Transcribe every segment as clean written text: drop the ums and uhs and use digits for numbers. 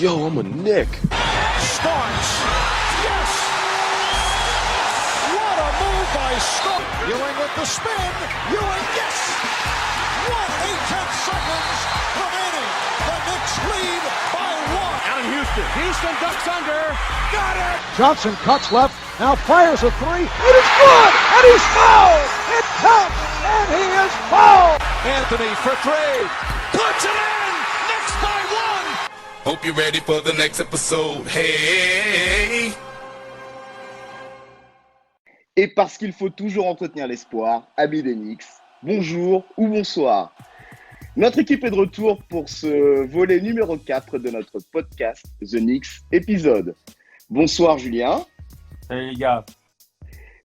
Yo, I'm a Nick. Starks. Yes! What a move by Starks. Ewing with the spin. Ewing, yes! 1/8 seconds remaining. The Knicks lead by 1. Allen Houston. Houston ducks under. Got it! Johnson cuts left. Now fires a three. It is good! And he's fouled! It counts! And he is fouled! Anthony for three. Puts it in! Knicks by 1! Hope you're ready for the next episode. Hey! Et parce qu'il faut toujours entretenir l'espoir, amis des Knicks, bonjour ou bonsoir. Notre équipe est de retour pour ce volet numéro 4 de notre podcast The Knicks épisode. Bonsoir Julien. Salut les gars.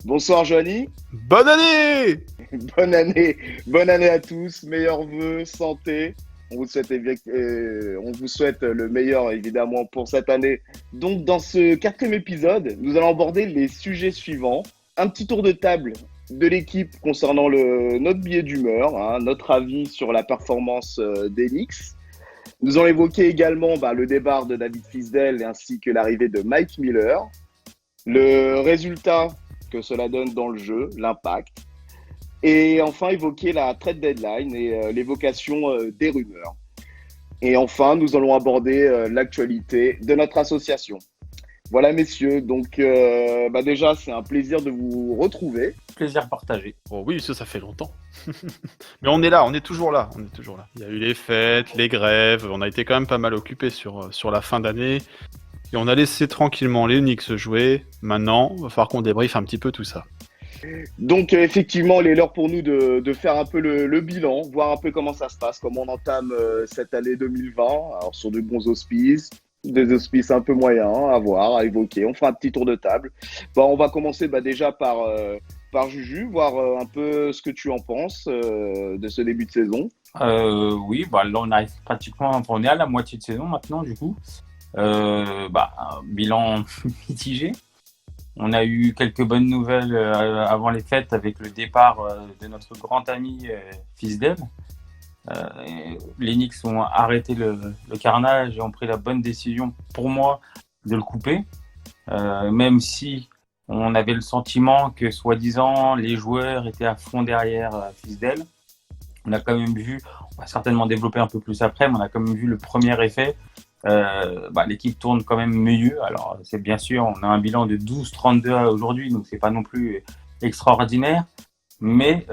Bonsoir Johnny. Bonne année! Bonne année à tous, meilleurs vœux, santé. On vous souhaite le meilleur évidemment pour cette année. Donc dans ce 4e épisode, nous allons aborder les sujets suivants. Un petit tour de table de l'équipe concernant notre billet d'humeur, notre avis sur la performance des Knicks. Nous allons évoquer également le départ de David Fizdale ainsi que l'arrivée de Mike Miller. Le résultat que cela donne dans le jeu, l'impact. Et enfin évoquer la trade deadline et l'évocation des rumeurs. Et enfin, nous allons aborder l'actualité de notre association. Voilà messieurs, donc déjà c'est un plaisir de vous retrouver. Plaisir partagé. Oh oui, ça fait longtemps. Mais on est là, on est toujours là. Il y a eu les fêtes, les grèves, on a été quand même pas mal occupés sur la fin d'année. Et on a laissé tranquillement les Knicks jouer. Maintenant, il va falloir qu'on débriefe un petit peu tout ça. Donc effectivement, il est l'heure pour nous de faire un peu le bilan, voir un peu comment ça se passe, comment on entame cette année 2020, alors sur de bons auspices, des auspices un peu moyens à voir, à évoquer. On fera un petit tour de table. On va commencer déjà par Juju, voir un peu ce que tu en penses de ce début de saison. Oui, là on arrive pratiquement, on est à la moitié de saison maintenant du coup. Bilan mitigé. On a eu quelques bonnes nouvelles avant les fêtes avec le départ de notre grand ami Fizdale. Les Knicks ont arrêté le carnage et ont pris la bonne décision pour moi de le couper. Même si on avait le sentiment que soi-disant les joueurs étaient à fond derrière Fizdale. On a quand même vu, on va certainement développer un peu plus après, mais on a quand même vu le premier effet. L'équipe tourne quand même mieux. Alors c'est bien sûr, on a un bilan de 12-32 aujourd'hui, donc c'est pas non plus extraordinaire. Mais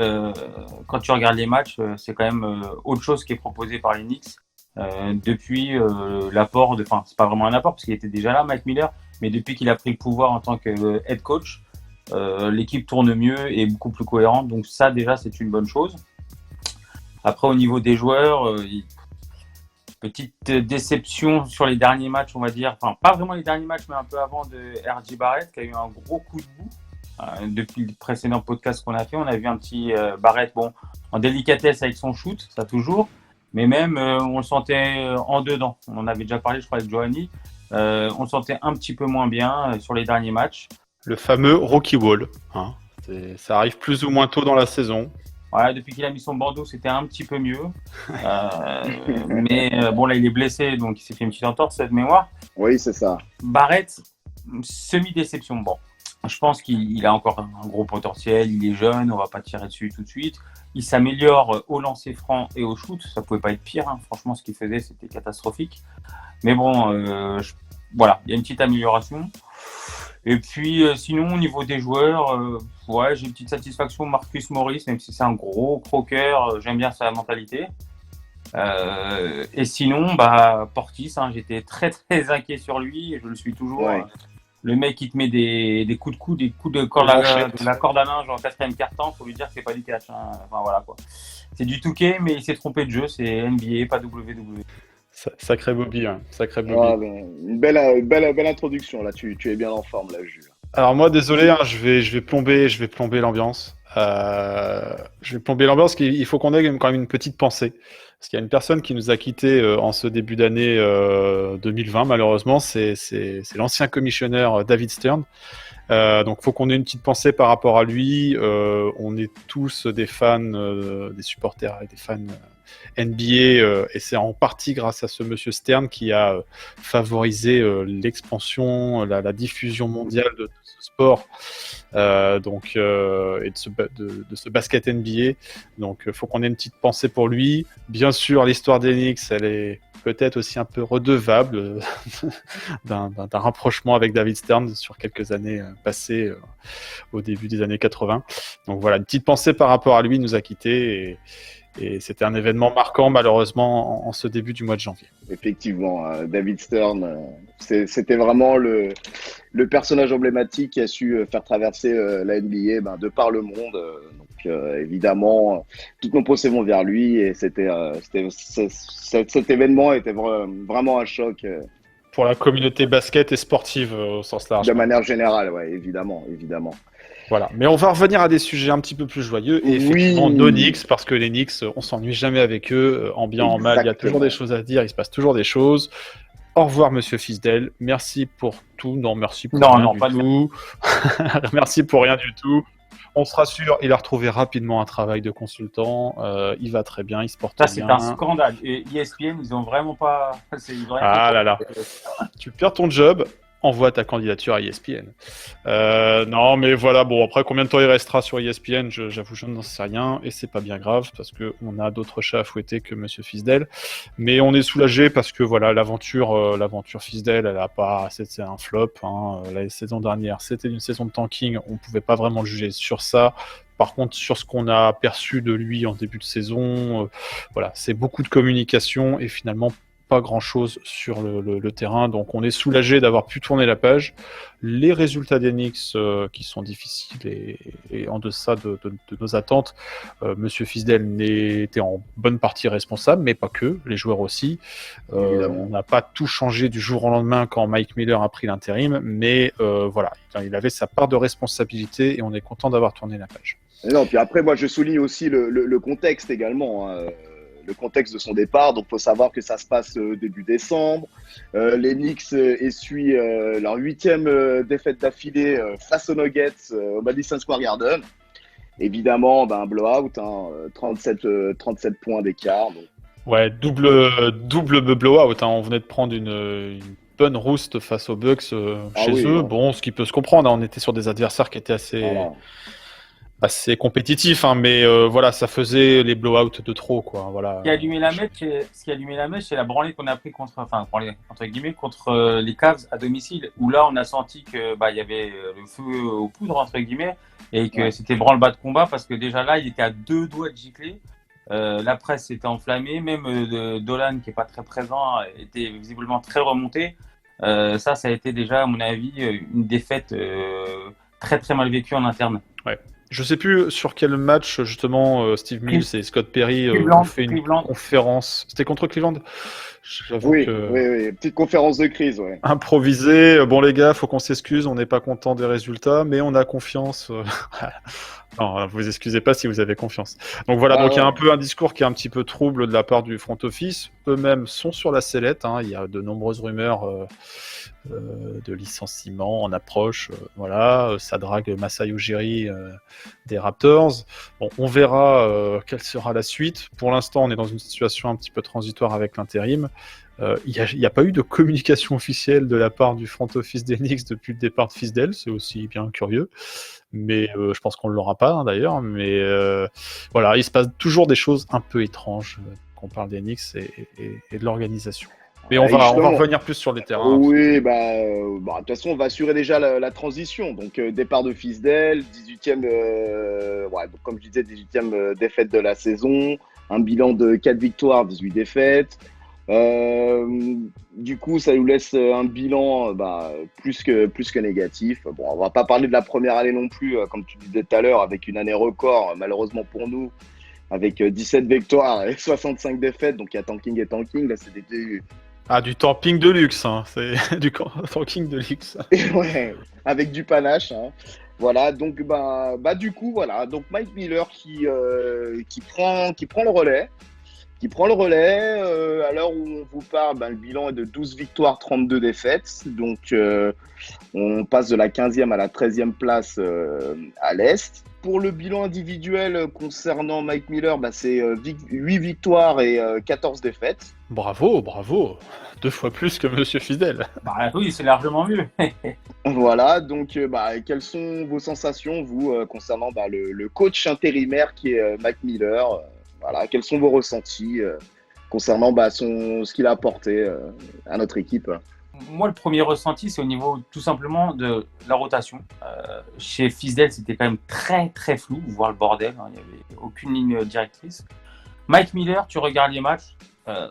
quand tu regardes les matchs, c'est quand même autre chose qui est proposé par les Knicks depuis l'apport c'est pas vraiment un apport parce qu'il était déjà là, Mike Miller, mais depuis qu'il a pris le pouvoir en tant que head coach, l'équipe tourne mieux et beaucoup plus cohérente. Donc ça déjà c'est une bonne chose. Après au niveau des joueurs, petite déception sur les derniers matchs, on va dire. Enfin, pas vraiment les derniers matchs, mais un peu avant de R.J. Barrett, qui a eu un gros coup de boue. Depuis le précédent podcast qu'on a fait, on a vu un petit Barrett, en délicatesse avec son shoot, ça toujours. Mais même, on le sentait en dedans. On en avait déjà parlé, je crois, avec Johanny. On le sentait un petit peu moins bien sur les derniers matchs. Le fameux Rocky Wall. Ça arrive plus ou moins tôt dans la saison. Ouais, depuis qu'il a mis son bandeau, c'était un petit peu mieux. Mais là, il est blessé, donc il s'est fait une petite entorse de mémoire. Oui, c'est ça. Barrett, semi-déception. Je pense qu'il a encore un gros potentiel. Il est jeune, on va pas tirer dessus tout de suite. Il s'améliore au lancer franc et au shoot. Ça pouvait pas être pire. Franchement, ce qu'il faisait, c'était catastrophique. Mais il y a une petite amélioration. Et puis, sinon, au niveau des joueurs, j'ai une petite satisfaction. Marcus Morris, même si c'est un gros croqueur, j'aime bien sa mentalité. Et sinon, Portis, j'étais très, très inquiet sur lui, et je le suis toujours. Ouais. Le mec qui te met des coups de coude, des coups de corde de la corde à linge en 4e quart-temps, faut lui dire que c'est pas du catch. Enfin, voilà, quoi. C'est du 2K, mais il s'est trompé de jeu, c'est NBA, pas WWE. Sacré Bobby, sacré Bobby. Ah, une belle introduction là, tu es bien en forme là, Jules. Alors moi, désolé, je vais plomber l'ambiance. Je vais plomber l'ambiance, qu'il faut qu'on ait quand même une petite pensée. Parce qu'il y a une personne qui nous a quittés en ce début d'année 2020, malheureusement, c'est l'ancien commissionneur David Stern. Donc, faut qu'on ait une petite pensée par rapport à lui. On est tous des fans, des supporters et des fans NBA, et c'est en partie grâce à ce monsieur Stern qui a favorisé l'expansion, la diffusion mondiale de ce sport, et de ce basket NBA. Donc, il faut qu'on ait une petite pensée pour lui. Bien sûr, l'histoire des Knicks, elle est peut-être aussi un peu redevable d'un rapprochement avec David Stern sur quelques années passées au début des années 80. Donc voilà, une petite pensée par rapport à lui, il nous a quittés et c'était un événement marquant malheureusement en ce début du mois de janvier. Effectivement, David Stern, c'était vraiment le personnage emblématique qui a su faire traverser la NBA de par le monde. Évidemment, toutes nos pensées vont vers lui et cet événement était vraiment un choc. Pour la communauté basket et sportive au sens large. De manière générale, ouais, évidemment. Voilà, mais on va revenir à des sujets un petit peu plus joyeux et effectivement nos Knicks, parce que les Knicks, on s'ennuie jamais avec eux, en bien, en mal, il y a toujours des choses à dire, il se passe toujours des choses. Au revoir Monsieur Fisdel, merci pour tout, merci pour rien du tout. Merci pour rien du tout. On se rassure, il a retrouvé rapidement un travail de consultant, il va très bien, il se porte bien. Ça, c'est un scandale. Et ESPN, ils ont vraiment pas... Tu perds ton job, envoie ta candidature à ESPN. Non, mais voilà, bon, après, combien de temps il restera sur ESPN, j'avoue, je n'en sais rien, et c'est pas bien grave, parce qu'on a d'autres chats à fouetter que Monsieur Fisdel. Mais on est soulagé parce que, voilà, l'aventure Fisdel, elle a pas... C'est un flop, hein. La saison dernière, c'était une saison de tanking, on pouvait pas vraiment le juger sur ça. Par contre, sur ce qu'on a perçu de lui en début de saison, voilà, c'est beaucoup de communication, et finalement, pas grand-chose sur le terrain, donc on est soulagé d'avoir pu tourner la page. Les résultats des Knicks qui sont difficiles et en deçà de nos attentes, Monsieur Fisdel était en bonne partie responsable, mais pas que, les joueurs aussi. On n'a pas tout changé du jour au lendemain quand Mike Miller a pris l'intérim, mais voilà, il avait sa part de responsabilité et on est content d'avoir tourné la page. Non, puis après, moi je souligne aussi le contexte également, hein. Le contexte de son départ. Donc, il faut savoir que ça se passe début décembre. Les Knicks essuient leur 8e défaite d'affilée face aux Nuggets au Madison Square Garden. Évidemment, un blowout, 37 points d'écart. Donc. Ouais, double blowout. On venait de prendre une bonne rouste face aux Bucks chez eux. Bon, ce qui peut se comprendre. On était sur des adversaires qui étaient assez compétitif, mais voilà, ça faisait les blowouts de trop, quoi. Voilà. Ce qui a allumé la mèche, c'est la branlée qu'on a pris contre les Cavs à domicile, où là, on a senti que il y avait le feu aux poudres entre guillemets, et que c'était branle-bas de combat parce que déjà là, il était à 2 doigts de gicler. La presse s'était enflammée, même Dolan, qui est pas très présent, était visiblement très remonté. Ça a été déjà, à mon avis, une défaite très très mal vécue en interne. Ouais. Je sais plus sur quel match, justement, Steve Mills et Scott Perry ont fait une conférence. C'était contre Cleveland ? Oui, petite conférence de crise, ouais. Improvisée. Bon, les gars, faut qu'on s'excuse, on n'est pas content des résultats, mais on a confiance. Non, vous excusez pas si vous avez confiance. Donc voilà, donc il y a un peu un discours qui est un petit peu trouble de la part du front office. Eux-mêmes sont sur la sellette, il y a de nombreuses rumeurs de licenciements en approche. Voilà, ça drague Masai Ujiri des Raptors. Bon, on verra quelle sera la suite. Pour l'instant, on est dans une situation un petit peu transitoire avec l'intérim. Il n'y a pas eu de communication officielle de la part du front office des Knicks depuis le départ de Fisdel, c'est aussi bien curieux, mais je pense qu'on ne l'aura pas d'ailleurs, mais voilà, il se passe toujours des choses un peu étranges quand on parle des Knicks et de l'organisation. Mais on va revenir plus sur les terrains. Oui, de toute façon, on va assurer déjà la transition. Donc, départ de Fisdel, 18e, comme je disais, 18e défaite de la saison, un bilan de 4 victoires, 18 défaites. Du coup, ça nous laisse un bilan plus que négatif. Bon, on va pas parler de la première année non plus, comme tu disais tout à l'heure, avec une année record, malheureusement pour nous, avec 17 victoires et 65 défaites. Donc, il y a tanking et tanking. Là, c'est du tanking de luxe, c'est du tanking de luxe. Ouais, avec du panache. Voilà, donc du coup, voilà. Donc Mike Miller qui prend le relais. À l'heure où on vous parle, le bilan est de 12 victoires, 32 défaites. Donc, on passe de la 15e à la 13e place à l'Est. pour le bilan individuel concernant Mike Miller, c'est 8 victoires et 14 défaites. Bravo. 2 fois plus que Monsieur Fidel. Bah oui, c'est largement mieux. Voilà, donc quelles sont vos sensations, vous, concernant le coach intérimaire qui est Mike Miller voilà, quels sont vos ressentis concernant ce qu'il a apporté à notre équipe? Moi, le premier ressenti, c'est au niveau tout simplement de la rotation. Chez Fisdale, c'était quand même très très flou, voire le bordel. Il n'y avait aucune ligne directrice. Mike Miller, tu regardes les matchs,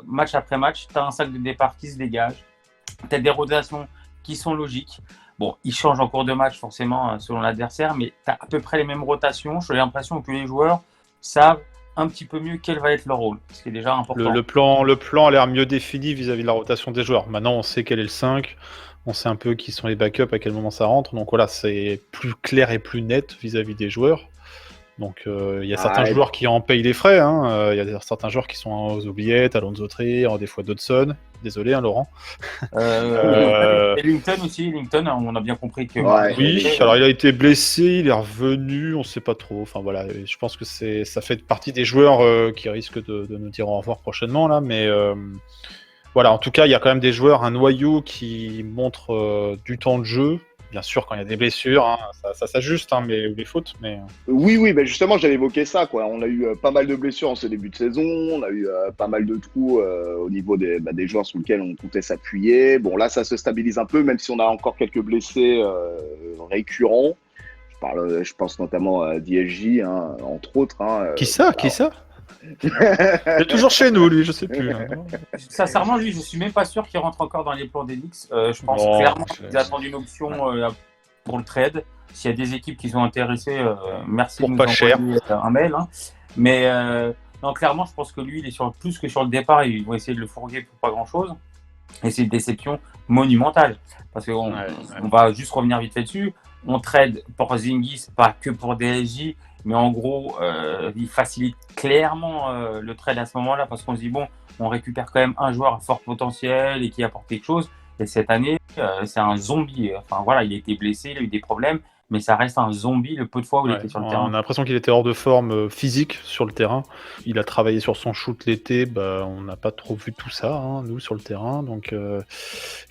match après match, tu as un sac de départ qui se dégage, tu as des rotations qui sont logiques. Bon, il change en cours de match forcément selon l'adversaire, mais tu as à peu près les mêmes rotations. J'ai l'impression que les joueurs savent un petit peu mieux quel va être leur rôle, ce qui est déjà important. Le plan a l'air mieux défini vis-à-vis de la rotation des joueurs. Maintenant, on sait quel est le 5, on sait un peu qui sont les backups, à quel moment ça rentre. Donc voilà, c'est plus clair et plus net vis-à-vis des joueurs. Donc il y a certains joueurs qui en payent les frais. Il y a certains joueurs qui sont aux oubliettes, Alonso Trier, des fois Dodson. Désolé, Laurent. Et Lincoln aussi. Lincoln, on a bien compris que. Oui, alors il a été blessé, il est revenu, on ne sait pas trop. Enfin voilà, je pense que ça fait partie des joueurs qui risquent de nous dire au revoir prochainement là. Mais voilà, en tout cas, il y a quand même des joueurs, un noyau qui montre du temps de jeu. Bien sûr, quand il y a des blessures, ça s'ajuste, mais ou des fautes. Mais oui, justement, j'avais évoqué ça, quoi. On a eu pas mal de blessures en ce début de saison, on a eu pas mal de trous au niveau des joueurs sur lesquels on comptait s'appuyer. Bon, là, ça se stabilise un peu, même si on a encore quelques blessés récurrents. Je pense notamment à DSJ, entre autres. Qui ça Il est toujours chez nous, lui, je sais plus. Sincèrement, lui, je suis même pas sûr qu'il rentre encore dans les plans d'Enix. Je pense clairement qu'ils attendent une option pour le trade. S'il y a des équipes qui sont intéressées, merci pour de nous pas cher. envoyer un mail. Mais non, clairement, je pense que lui, il est plus que sur le départ. Ils vont essayer de le fourguer pour pas grand-chose. Et c'est une déception monumentale. Parce qu'on va juste revenir vite fait dessus. On trade Porzingis, pas que pour DSJ. Mais en gros, il facilite clairement le trade à ce moment-là parce qu'on se dit, bon, on récupère quand même un joueur à fort potentiel et qui apporte quelque chose. Et cette année, c'est un zombie. Enfin voilà, il a été blessé, il a eu des problèmes, mais ça reste un zombie le peu de fois où il était sur le terrain. On a l'impression qu'il était hors de forme physique sur le terrain. Il a travaillé sur son shoot l'été, on n'a pas trop vu tout ça, nous, sur le terrain. Donc,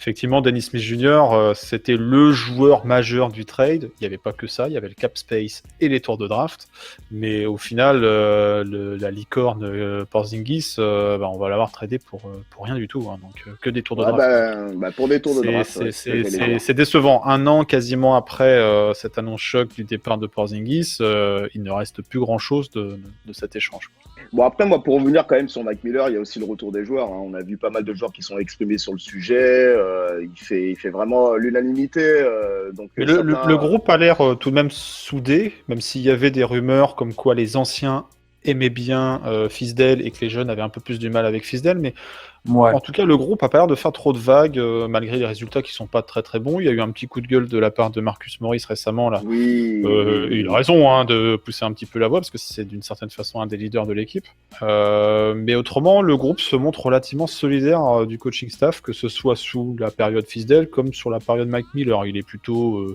effectivement, Dennis Smith Jr., c'était le joueur majeur du trade. Il n'y avait pas que ça, il y avait le cap space et les tours de draft. Mais au final, la licorne Porzingis, on va l'avoir tradé pour rien du tout. Donc, que des tours de draft. Pour des tours de draft. C'est décevant. Un an quasiment après cette annonce choc du départ de Porzingis, il ne reste plus grand-chose de cet échange. Bon, après, moi, pour revenir quand même sur Mike Miller, il y a aussi le retour des joueurs. On a vu pas mal de joueurs qui sont exprimés sur le sujet. Il fait vraiment l'unanimité. Le groupe a l'air tout de même soudé, même s'il y avait des rumeurs comme quoi les anciens aimaient bien Fisdale et que les jeunes avaient un peu plus du mal avec Fisdale, mais en tout cas le groupe a pas l'air de faire trop de vagues malgré les résultats qui sont pas très très bons. Il y a eu un petit coup de gueule de la part de Marcus Morris récemment là. Il a raison de pousser un petit peu la voix parce que c'est d'une certaine façon un des leaders de l'équipe. Mais autrement le groupe se montre relativement solidaire du coaching staff, que ce soit sous la période Fisdale comme sur la période Mike Miller. Il est plutôt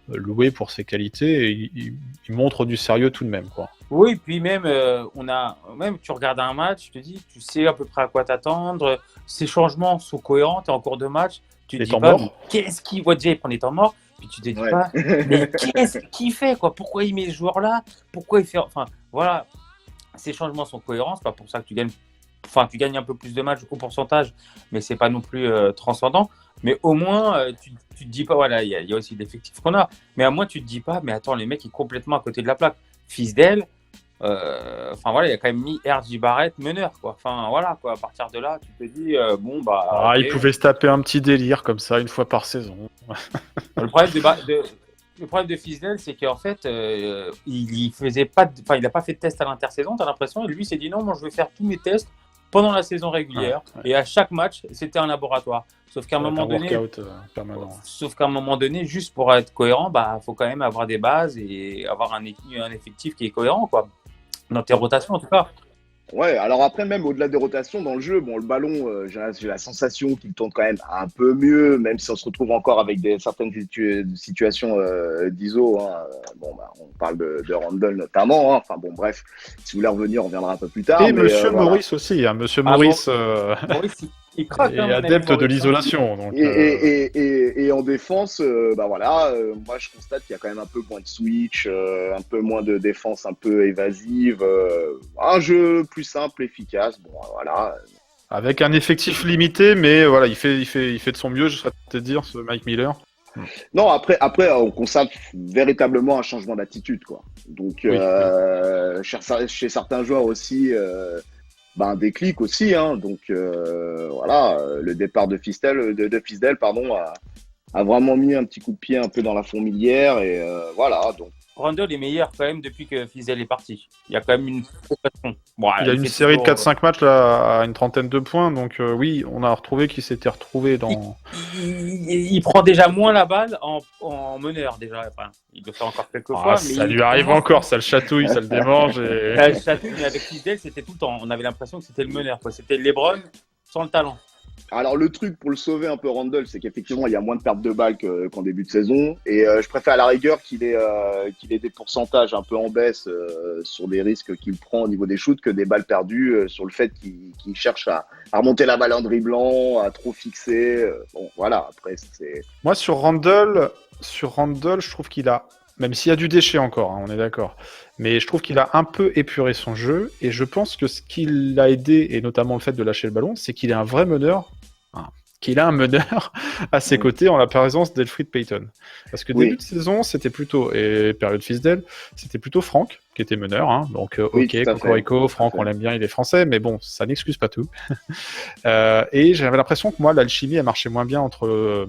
loué pour ses qualités et il montre du sérieux tout de même, quoi. Oui, puis même, même tu regardes un match, tu te dis, tu sais à peu près à quoi t'attendre, ces changements sont cohérents, tu es en cours de match, tu te dis pas, mais qu'est-ce qu'il voit déjà, il prend les temps morts, puis tu te dis pas, mais qu'est-ce qu'il fait, quoi, pourquoi il met ce joueur-là, pourquoi il fait, enfin, voilà, ces changements sont cohérents, c'est pas pour ça que tu gagnes un peu plus de matchs au pourcentage, mais c'est pas non plus transcendant. Mais au moins, tu te dis pas, voilà, il y a aussi l'effectif qu'on a. Mais à moins, tu te dis pas, mais attends, les mecs, ils sont complètement à côté de la plaque. Fisdale, il a quand même mis R.J. Barrett meneur, quoi. Enfin, voilà, quoi. À partir de là, tu te dis, okay. Il pouvait se taper un petit délire comme ça, une fois par saison. Le problème de Fisdale, c'est qu'en fait, il n'a pas fait de test à l'intersaison, t'as l'impression, et lui, il s'est dit, non, moi, je vais faire tous mes tests pendant la saison régulière, et à chaque match, c'était un laboratoire. Sauf qu'à un moment donné, juste pour être cohérent, faut quand même avoir des bases et avoir un effectif qui est cohérent, quoi. Dans tes rotations, en tout cas. Ouais, alors après, même au-delà des rotations dans le jeu, bon, le ballon, j'ai la sensation qu'il tourne quand même un peu mieux, même si on se retrouve encore avec certaines situations d'ISO. Hein. Bon, bah, on parle de Randle notamment. Hein. Enfin bon, bref, si vous voulez revenir, on viendra un peu plus tard. Et mais, Monsieur voilà. Maurice aussi, hein. Monsieur Ah, Maurice Maurice, il craque. est Hein, mon ami adepte de Maurice, hein. l'isolation. Donc, Et en défense, bah voilà, moi je constate qu'il y a quand même un peu moins de switch, un peu moins de défense un peu évasive, un jeu plus simple, efficace. Bon, voilà. avec un effectif limité, mais voilà, il fait de son mieux, je serais te dire, ce Mike Miller. Non, après, on constate véritablement un changement d'attitude, quoi. Donc, Oui. chez certains joueurs aussi, un déclic aussi, hein. Donc, voilà, le départ de Fisdale, pardon, a vraiment mis un petit coup de pied un peu dans la fourmilière et voilà. Donc, Randle est meilleur quand même depuis que Fizdale est parti. Il y a quand même une progression. Bon, Il a une série de 4-5 matchs là, à une trentaine de points, donc oui, on a retrouvé qu'il s'était retrouvé dans... Il prend déjà moins la balle en meneur déjà. Enfin, il le fait encore quelques fois. Mais ça lui arrive encore, ça le chatouille, ça le démange. Et... Ça le chatouille, mais avec Fizdale, c'était tout le temps. On avait l'impression que c'était le meneur, quoi. C'était LeBron sans le talent. alors le truc pour le sauver un peu Randle, c'est qu'effectivement il y a moins de pertes de balles qu'en début de saison et je préfère à la rigueur qu'il ait des pourcentages un peu en baisse sur des risques qu'il prend au niveau des shoots que des balles perdues sur le fait qu'il cherche à remonter la balle en dribblant, à trop fixer. Bon voilà, après c'est... Moi sur Randle, je trouve qu'il a, même s'il y a du déchet encore, hein, on est d'accord, mais je trouve qu'il a un peu épuré son jeu et je pense que ce qui l'a aidé, et notamment le fait de lâcher le ballon, c'est qu'il est un vrai meneur. Qu'il a un meneur à ses côtés en la présence d'Elfrid Payton. Parce que début de saison, c'était plutôt, et période Fisdale, c'était plutôt Franck qui était meneur. Hein, donc, ok, Cocorico, Franck, on l'aime bien, il est français, mais bon, ça n'excuse pas tout. Et j'avais l'impression que moi, l'alchimie, elle marchait moins bien entre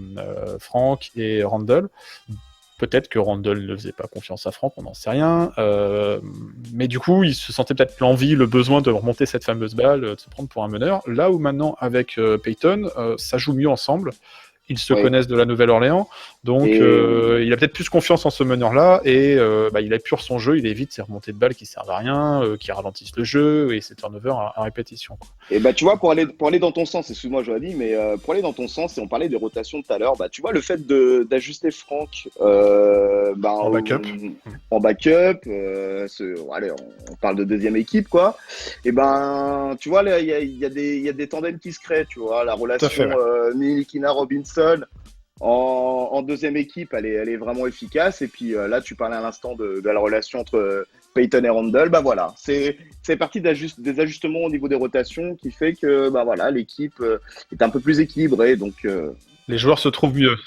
Franck et Randle. Peut-être que Randle ne faisait pas confiance à Franck, on n'en sait rien. Mais du coup, il se sentait peut-être l'envie, le besoin de remonter cette fameuse balle, de se prendre pour un meneur. Là où maintenant, avec Payton, ça joue mieux ensemble. Ils se connaissent de la Nouvelle-Orléans. Donc, il a peut-être plus confiance en ce meneur-là. Et il épure son jeu. Il évite ces remontées de balles qui servent à rien, qui ralentissent le jeu et ces turnovers à répétition. Quoi. Et bah, tu vois, pour aller dans ton sens, excuse-moi, Joanie, mais pour aller dans ton sens, et on parlait des rotations tout à l'heure, bah, tu vois, le fait d'ajuster Franck en backup, allez, on parle de deuxième équipe, quoi. Et ben, tu vois, il y a des tandems qui se créent, tu vois, la relation Ntilikina-Robinson en deuxième équipe, elle est vraiment efficace. Et puis là, tu parlais à l'instant de la relation entre Payton et Randle. Bah voilà, c'est parti des ajustements au niveau des rotations qui fait que bah voilà, l'équipe est un peu plus équilibrée. Donc les joueurs se trouvent mieux.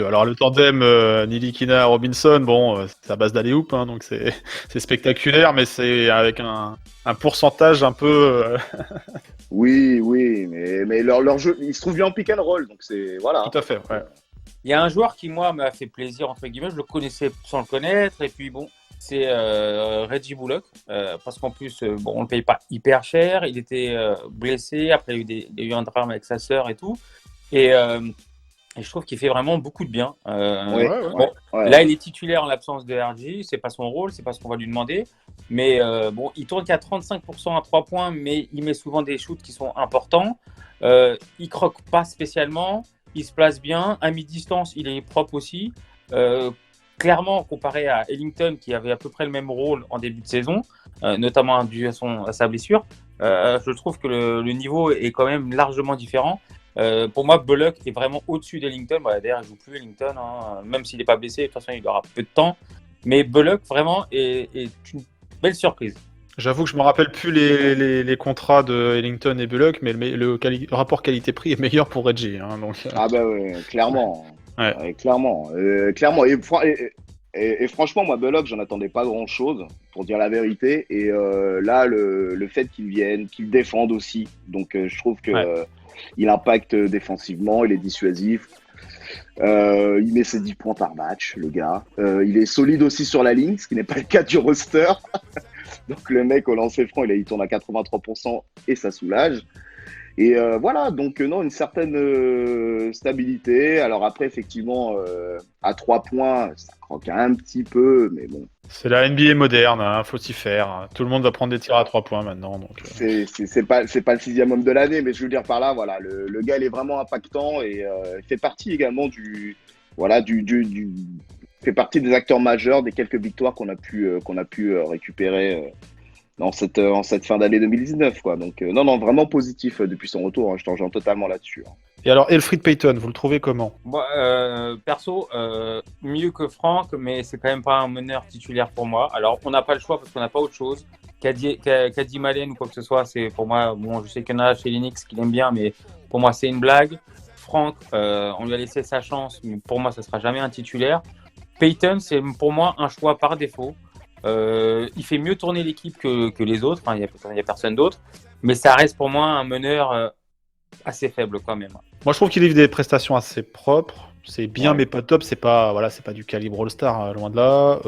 Alors le tandem Ntilikina-Robinson, bon, c'est à base d'alley-oop, hein, donc c'est spectaculaire, mais c'est avec un pourcentage un peu. Oui, mais leur jeu, ils se trouvent bien en pick and roll, donc c'est voilà. Tout à fait. Ouais. Il y a un joueur qui moi m'a fait plaisir entre guillemets, je le connaissais sans le connaître, et puis bon, c'est Reggie Bullock, parce qu'en plus on le paye pas hyper cher, il était blessé, après il y a eu un drame avec sa sœur et tout, et je trouve qu'il fait vraiment beaucoup de bien. Là, il est titulaire en l'absence de RJ. C'est pas son rôle, c'est pas ce qu'on va lui demander. Mais il tourne qu'à 35% à 3 points, mais il met souvent des shoots qui sont importants. Il croque pas spécialement. Il se place bien. À mi-distance, il est propre aussi. Clairement, comparé à Ellington, qui avait à peu près le même rôle en début de saison, notamment dû à sa blessure, je trouve que le niveau est quand même largement différent. Pour moi, Bullock est vraiment au-dessus d'Ellington. D'ailleurs, il ne joue plus Ellington, hein, même s'il n'est pas blessé. De toute façon, il aura peu de temps. Mais Bullock, vraiment, est une belle surprise. J'avoue que je ne me rappelle plus les contrats de Ellington et Bullock, mais le rapport qualité-prix est meilleur pour Reggie. Hein, donc... Ah bah ouais, clairement. Ouais. Clairement. Et franchement, moi, Bullock, j'en attendais pas grand-chose, pour dire la vérité. Et là, le fait qu'il défende aussi. Donc, je trouve que... il impacte défensivement, il est dissuasif. Il met ses 10 points par match, le gars. Il est solide aussi sur la ligne, ce qui n'est pas le cas du roster. Donc le mec au lancer franc, il tourne à 83% et ça soulage. Et voilà, donc non, une certaine stabilité. Alors après, effectivement, à 3 points, ça croque un petit peu, mais bon, C'est la NBA moderne, hein, faut s'y faire. Tout le monde va prendre des tirs à 3 points maintenant. Donc, C'est pas le 6e homme de l'année, mais je veux dire par là, voilà, le gars il est vraiment impactant et il fait partie également voilà, fait partie des acteurs majeurs des quelques victoires qu'on a pu récupérer en cette fin d'année 2019, quoi. Donc non, non, vraiment positif depuis son retour. Hein, je t'en rejoins totalement là-dessus. Hein. Et alors, Elfried Payton, vous le trouvez comment? Moi, perso, mieux que Franck, mais c'est quand même pas un meneur titulaire pour moi. Alors, on n'a pas le choix parce qu'on n'a pas autre chose. Kadi Malen ou quoi que ce soit, c'est pour moi, bon, je sais qu'il y en a chez Linux qui l'aiment bien, mais pour moi, c'est une blague. Franck, on lui a laissé sa chance, mais pour moi, ça sera jamais un titulaire. Payton, c'est pour moi un choix par défaut. Il fait mieux tourner l'équipe que les autres. Enfin, il y a personne d'autre, mais ça reste pour moi un meneur assez faible quand même. Moi, je trouve qu'il livre des prestations assez propres. C'est bien, Ouais. mais pas top. C'est pas du calibre All-Star, hein, loin de là.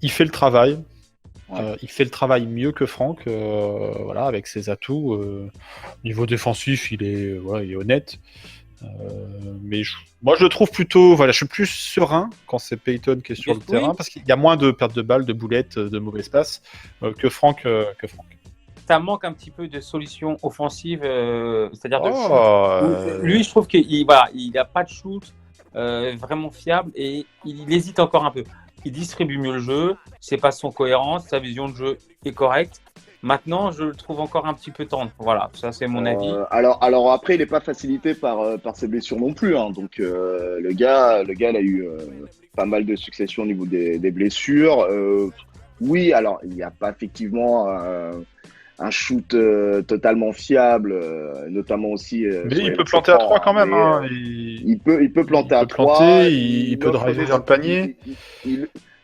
Il fait le travail. Ouais. Il fait le travail mieux que Franck, voilà, avec ses atouts. Niveau défensif, il est honnête. Moi, je le trouve plutôt. Voilà, je suis plus serein quand c'est Payton qui est sur le terrain parce qu'il y a moins de pertes de balles, de boulettes, de mauvais passes que Franck. Ça manque un petit peu de solutions offensives, c'est-à-dire de Oh, shoot. Lui, je trouve qu'il n'a pas de shoot vraiment fiable et il hésite encore un peu. Il distribue mieux le jeu, ses passes sont cohérentes, sa vision de jeu est correcte. Maintenant, je le trouve encore un petit peu tendre. Voilà, ça c'est mon avis. Alors après, il n'est pas facilité par ses blessures non plus. Hein. Donc le gars, il a eu pas mal de successions au niveau des blessures. Oui, alors il n'y a pas effectivement un shoot totalement fiable, notamment aussi. mais sur il les peut lancers planter à francs, 3 quand même. mais, Hein. il peut planter à peut 3. planter, il peut driver vers le panier.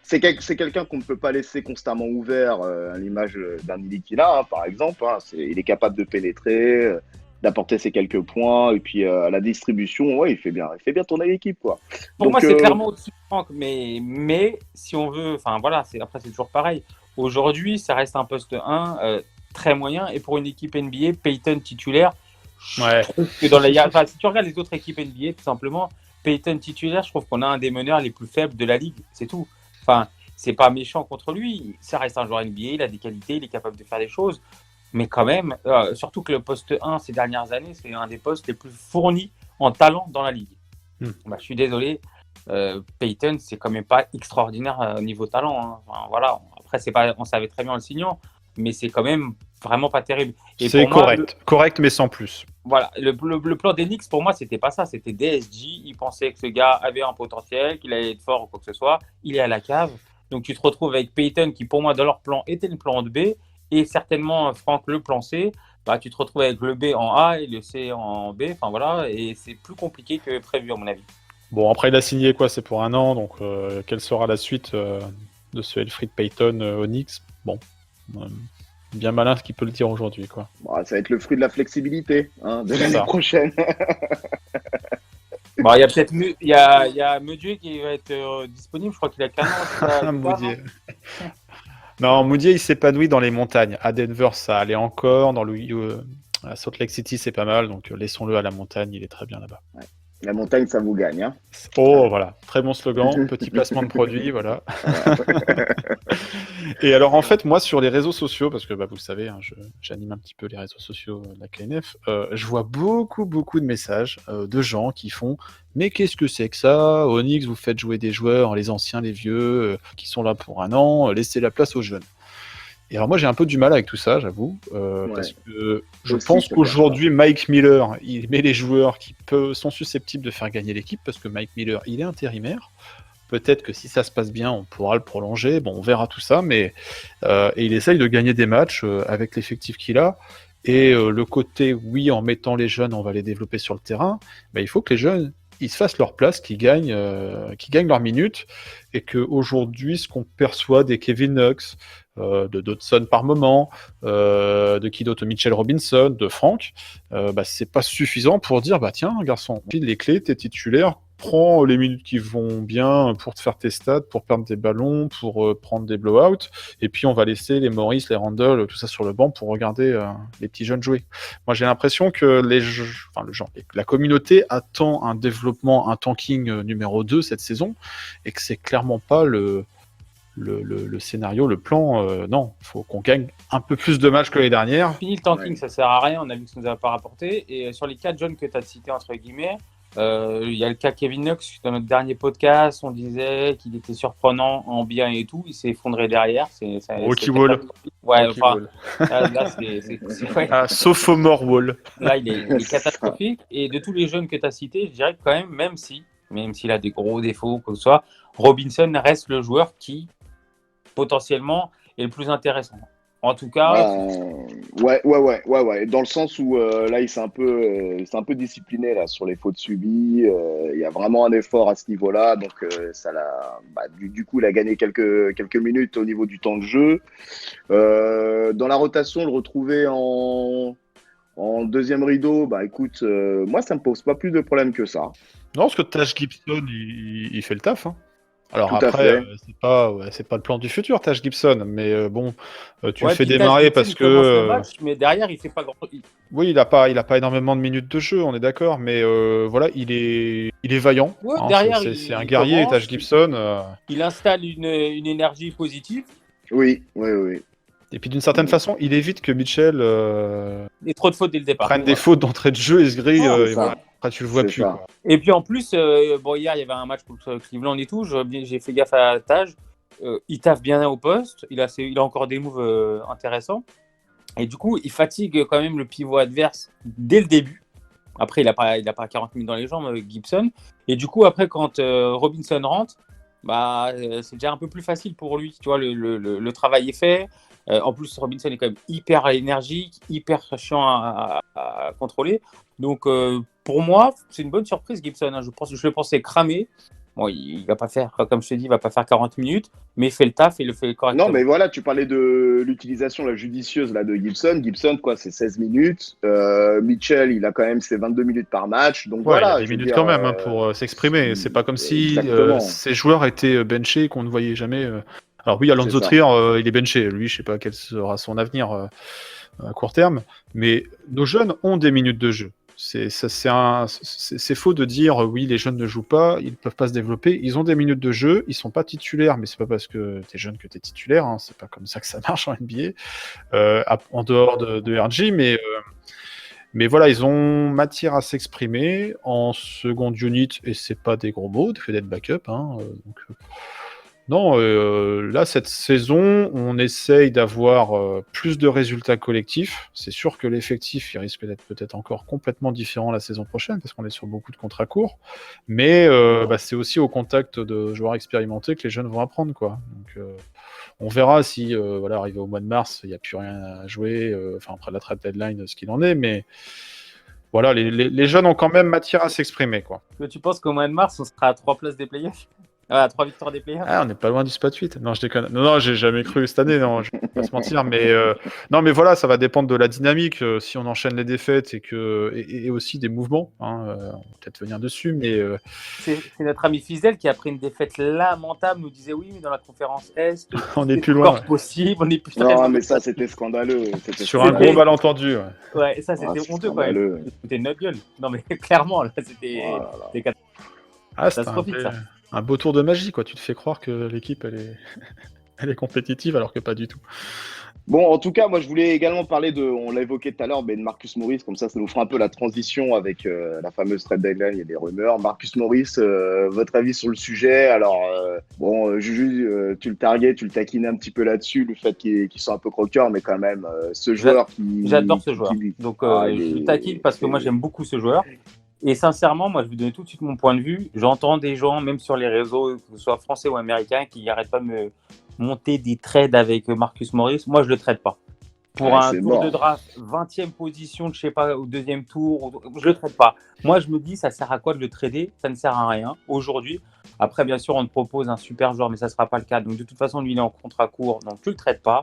C'est quelqu'un qu'on ne peut pas laisser constamment ouvert, à l'image d'un Nilikina, hein, par exemple. Hein. Il est capable de pénétrer, d'apporter ses quelques points, et puis à la distribution, ouais, il fait bien tourner l'équipe, quoi. Pour moi, Donc, c'est clairement au-dessus de Franck, mais si on veut, enfin voilà, après c'est toujours pareil. Aujourd'hui, ça reste un poste 1 très moyen, et pour une équipe NBA, Payton titulaire, Ouais. je trouve que enfin, si tu regardes les autres équipes NBA, tout simplement, Payton titulaire, je trouve qu'on a un des meneurs les plus faibles de la ligue, c'est tout. Enfin, c'est pas méchant contre lui, ça reste un joueur NBA, il a des qualités, il est capable de faire des choses, mais quand même, surtout que le poste 1 ces dernières années, c'est un des postes les plus fournis en talent dans la ligue. Bah, je suis désolé, Payton, c'est quand même pas extraordinaire au niveau talent. Hein. Enfin, voilà. Après, on savait très bien en le signant, mais c'est quand même vraiment pas terrible. Et C'est pour moi, correct, mais sans plus. voilà, le plan d'Enix, pour moi, c'était pas ça. C'était DSJ. Il pensait que ce gars avait un potentiel, qu'il allait être fort ou quoi que ce soit. Il est à la cave. Donc, tu te retrouves avec Payton, qui pour moi, dans leur plan, était le plan de B, et certainement Franck, le plan C. Bah, tu te retrouves avec le B en A et le C en B. Enfin, voilà. Et c'est plus compliqué que prévu, à mon avis. Bon, après, il a signé quoi? C'est pour 1 an, donc quelle sera la suite de ce Elfried Payton au Knicks? Bon, bien malin ce qu'il peut le dire aujourd'hui, quoi. bah, ça va être le fruit de la flexibilité, hein, de C'est l'année ça. prochaine. Bon, il y a peut-être il y a Meudier qui va être disponible. Je crois qu'il a 15 ans. Moodier. Non, Moodier, il s'épanouit dans les montagnes. À Denver, ça allait encore. À Salt Lake City, c'est pas mal. Donc, laissons-le à la montagne. Il est très bien là-bas. La montagne, ça vous gagne. Hein. Oh, voilà. Très bon slogan. Petit placement de produit, voilà. Et alors, en fait, moi, sur les réseaux sociaux, parce que vous le savez, hein, j'anime un petit peu les réseaux sociaux de la KNF, je vois beaucoup de messages de gens qui font « Mais qu'est-ce que c'est que ça? Onyx, vous faites jouer des joueurs, les anciens, les vieux, qui sont là pour 1 an, laissez la place aux jeunes. » Et alors moi j'ai un peu du mal avec tout ça, j'avoue, parce que je pense qu'aujourd'hui Mike Miller, il met les joueurs qui sont susceptibles de faire gagner l'équipe, parce que Mike Miller, il est intérimaire. Peut-être que si ça se passe bien, on pourra le prolonger, bon on verra tout ça, mais et il essaye de gagner des matchs avec l'effectif qu'il a, et le côté oui, en mettant les jeunes, on va les développer sur le terrain, mais il faut que les jeunes ils se fassent leur place, qu'ils gagnent leurs minutes, et qu'aujourd'hui, ce qu'on perçoit des Kevin Knox, de Dodson par moment, de qui d'autre, Mitchell Robinson, de Frank, c'est pas suffisant pour dire, tiens, garçon, file les clés, t'es titulaire, prends les minutes qui vont bien pour te faire tes stats, pour perdre des ballons, pour prendre des blowouts, et puis on va laisser les Morris, les Randall, tout ça sur le banc pour regarder les petits jeunes jouer. Moi j'ai l'impression que la communauté attend un développement, un tanking numéro 2 cette saison, et que c'est clairement pas le scénario, le plan. Non, il faut qu'on gagne un peu plus de matchs que les dernières. Fini le tanking, ça sert à rien, on a vu que ça nous a pas rapporté. Et sur les 4 jeunes que tu as cités, entre guillemets, il y a le cas Kevin Knox. Dans notre dernier podcast, on disait qu'il était surprenant en bien et tout. Il s'est effondré derrière. Rocky Wall. Ouais, Rocky enfin, Wall. là, ouais. Ah, sophomore Wall. Là, il est catastrophique. Et de tous les jeunes que tu as cités, je dirais que quand même, même s'il a des gros défauts, que ce soit, Robinson reste le joueur qui, potentiellement, est le plus intéressant. En tout cas, Ouais. Dans le sens où là, il s'est un peu discipliné là sur les fautes subies. Il y a vraiment un effort à ce niveau-là, donc ça l'a. Du coup, il a gagné quelques minutes au niveau du temps de jeu. Dans la rotation, le retrouver en deuxième rideau, écoute, moi, ça me pose pas plus de problèmes que ça. Non, parce que Taj Gibson, il fait le taf. Hein. Alors Tout à après, fait. c'est pas le plan du futur, Taj Gibson, mais bon, tu le ouais, fais puis démarrer Taj parce Gibson, il commence le que match, mais derrière, il fait pas grand. oui, il a pas énormément de minutes de jeu, on est d'accord, mais voilà, il est vaillant. Ouais, Hein, derrière, c'est un il guerrier, commence, Taj Gibson. il installe une énergie positive. Oui. Et puis d'une certaine façon, il évite que Mitchell Et trop de fautes dès le départ. prenne des fautes d'entrée de jeu et se grille. C'est Et ça. voilà. Après, tu le vois C'est plus. ça. Quoi. Et puis en plus, hier, il y avait un match contre Cleveland et tout. J'ai fait gaffe à Taj. Il taffe bien au poste. Il a encore des moves intéressants. Et du coup, il fatigue quand même le pivot adverse dès le début. Après, il a pas 40 minutes dans les jambes, Gibson. Et du coup, après, quand Robinson rentre, c'est déjà un peu plus facile pour lui. Tu vois, le travail est fait. En plus, Robinson est quand même hyper énergique, hyper chiant à contrôler. Donc, pour moi, c'est une bonne surprise, Gibson. Hein. Je le pensais cramé. Bon, il va pas faire, comme je te dis, il va pas faire 40 minutes, mais il fait le taf et il le fait correctement. Non, mais voilà, tu parlais de l'utilisation la judicieuse là, de Gibson. Gibson, quoi, c'est 16 minutes. Mitchell, il a quand même ses 22 minutes par match. Donc Ouais, voilà. il a des je veux minutes dire, quand même pour s'exprimer. C'est pas comme si exactement. ces joueurs étaient benchés et qu'on ne voyait jamais. Alors oui, Alonso C'est ça. Trier, il est benché. Lui, je sais pas quel sera son avenir à court terme. Mais nos jeunes ont des minutes de jeu. C'est faux de dire oui, les jeunes ne jouent pas, ils ne peuvent pas se développer. Ils ont des minutes de jeu, ils sont pas titulaires, mais c'est pas parce que t'es jeune que t'es titulaire. Hein, c'est pas comme ça que ça marche en NBA. En dehors de RG, mais voilà, ils ont matière à s'exprimer en seconde unit, et c'est pas des gros mots, fait d'être backup. Hein, non, là, cette saison, on essaye d'avoir plus de résultats collectifs. C'est sûr que l'effectif, il risque d'être peut-être encore complètement différent la saison prochaine, parce qu'on est sur beaucoup de contrats courts. Mais c'est aussi au contact de joueurs expérimentés que les jeunes vont apprendre, quoi. Donc, on verra si, arrivé au mois de mars, il n'y a plus rien à jouer, après la trade deadline, ce qu'il en est, mais voilà, les jeunes ont quand même matière à s'exprimer, quoi. Tu penses qu'au mois de mars, on sera à 3 places des playoffs? À 3 victoires des playoffs? Ah, on n'est pas loin du spot 8. Non, je déconne. Non, j'ai jamais cru cette année, non, je vais pas se mentir, mais non, mais voilà, ça va dépendre de la dynamique. Si on enchaîne les défaites et aussi des mouvements, hein, on va peut-être venir dessus, mais C'est notre ami Fizdel qui, après une défaite lamentable, nous disait oui, mais dans la conférence Est, on est c'est plus loin. encore possible, on est plus très Non, loin. mais ça, c'était scandaleux. Sur un gros malentendu. Ouais. Ouais, ça, c'était c'est honteux quand même. scandaleux. C'était notre gueule. Non, mais clairement, là, c'était Oh là là. c'était Ah, c'était catastrophique, ça. un beau tour de magie, quoi. Tu te fais croire que l'équipe, elle est compétitive, alors que pas du tout. Bon, en tout cas, moi, je voulais également parler on l'a évoqué tout à l'heure, de Marcus Morris, comme ça nous fera un peu la transition avec la fameuse trade deadline et les rumeurs. Marcus Morris, votre avis sur le sujet? Alors, Juju, tu le targuais, tu le taquinais un petit peu là-dessus, le fait qu'il soit un peu croqueur, mais quand même, ce joueur qui... J'adore ce joueur. Donc, je il le est- taquine parce que moi, j'aime beaucoup ce joueur. Et sincèrement, moi, je vais donner tout de suite mon point de vue. J'entends des gens, même sur les réseaux, que ce soit français ou américains, qui n'arrêtent pas de me monter des trades avec Marcus Morris. Moi, je ne le trade pas. Pour un c'est tour mort. de draft, 20e position, je sais pas, au deuxième tour, je ne le trade pas. Moi, je me dis, ça sert à quoi de le trader? Ça ne sert à rien aujourd'hui. Après, bien sûr, on te propose un super joueur, mais ça ne sera pas le cas. Donc, de toute façon, lui, il est en contrat court, donc tu ne le traites pas.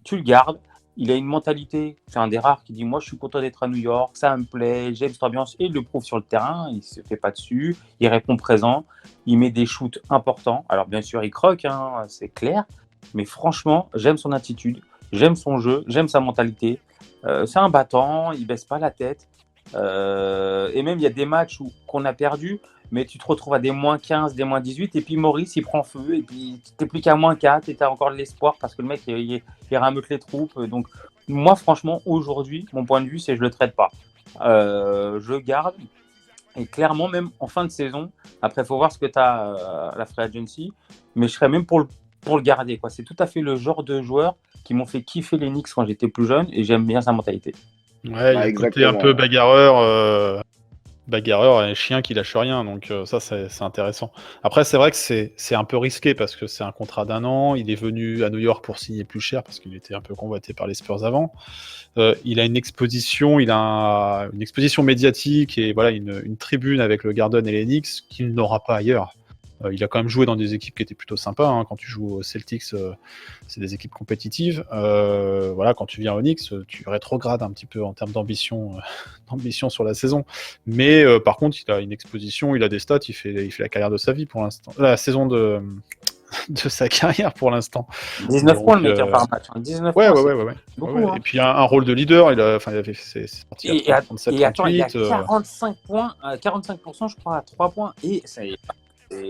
Tu le gardes. Il a une mentalité, c'est un des rares qui dit moi je suis content d'être à New York, ça me plaît, j'aime cette ambiance, et il le prouve sur le terrain, il se fait pas dessus, il répond présent, il met des shoots importants. Alors bien sûr il croque, hein, c'est clair, mais franchement j'aime son attitude, j'aime son jeu, j'aime sa mentalité. C'est un battant, il baisse pas la tête. Et même, il y a des matchs qu'on a perdu, mais tu te retrouves à des moins 15, des moins 18, et puis Maurice, il prend feu, et puis tu n'es plus qu'à moins 4, et tu as encore de l'espoir, parce que le mec, il rameute les troupes. Donc, moi, franchement, aujourd'hui, mon point de vue, c'est que je ne le traite pas. Je garde, et clairement, même en fin de saison, après, il faut voir ce que tu as à la Free Agency, mais je serais même pour le garder, quoi. C'est tout à fait le genre de joueur qui m'ont fait kiffer les Knicks quand j'étais plus jeune, et j'aime bien sa mentalité. Ouais, il y a un côté un peu bagarreur et chien qui lâche rien, donc ça c'est intéressant. Après c'est vrai que c'est un peu risqué parce que c'est un contrat d'1 an, il est venu à New York pour signer plus cher parce qu'il était un peu convoité par les Spurs avant. Il a une exposition médiatique et voilà une tribune avec le Garden et les Knicks qu'il n'aura pas ailleurs. Il a quand même joué dans des équipes qui étaient plutôt sympas. Hein. Quand tu joues aux Celtics, c'est des équipes compétitives. Voilà, quand tu viens aux Knicks, tu rétrogrades un petit peu en termes d'ambition sur la saison. Mais par contre, il a une exposition, il a des stats, il fait la carrière de sa vie pour l'instant. La saison de sa carrière pour l'instant. 19 points le mec par match. 19 ouais. Beaucoup, ouais. Hein. Et puis un rôle de leader, il avait c'est sorti à 37, et attends, 38, il y a 45 points, 45% je crois à 3 points. Et c'est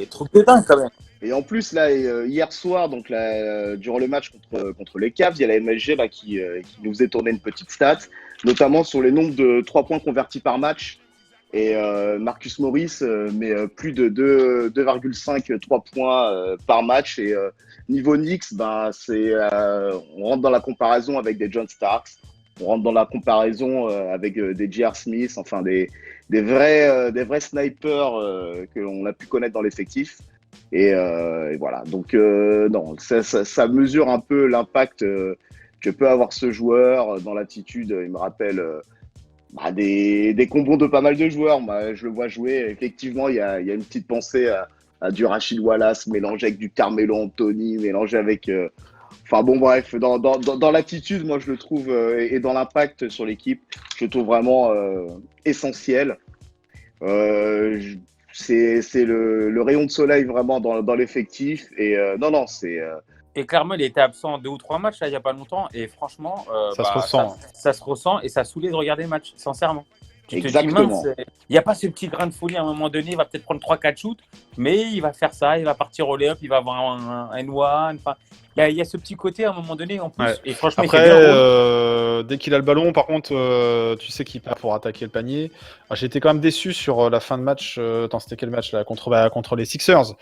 trop de dingue quand même. Et en plus, là, hier soir, donc là, durant le match contre les Cavs, il y a la MSG là, qui nous faisait tourner une petite stat, notamment sur les nombres de 3 points convertis par match. Et Marcus Morris met plus de 2,5 3 points par match. Et niveau Knicks, ben, on rentre dans la comparaison avec des John Starks, on rentre dans la comparaison avec des J.R. Smith, enfin des vrais snipers que l'on a pu connaître dans l'effectif. Et voilà, donc non, ça mesure un peu l'impact que peut avoir ce joueur dans l'attitude. Il me rappelle des combos de pas mal de joueurs. Moi, je le vois jouer. Effectivement, il y a une petite pensée à du Rashid Wallace mélangé avec du Carmelo Anthony, mélangé avec... Enfin bon, bref, dans l'attitude, moi je le trouve, et dans l'impact sur l'équipe, je le trouve vraiment essentiel. C'est le rayon de soleil vraiment dans l'effectif. Et non, c'est... Et clairement, il était absent 2 ou 3 matchs là, il n'y a pas longtemps. Et franchement, ça se ressent. Ça se ressent et ça saoulait de regarder le match, sincèrement. Exactement. Il n'y a pas ce petit grain de folie à un moment donné. Il va peut-être prendre 3-4 shoots, mais il va faire ça. Il va partir au lay-up, il va avoir un N1. Enfin, il y a ce petit côté à un moment donné en plus. Ouais. Et franchement, après, dès qu'il a le ballon, par contre, tu sais qu'il part pour attaquer le panier. J'étais quand même déçu sur la fin de match. C'était quel match là, contre les Sixers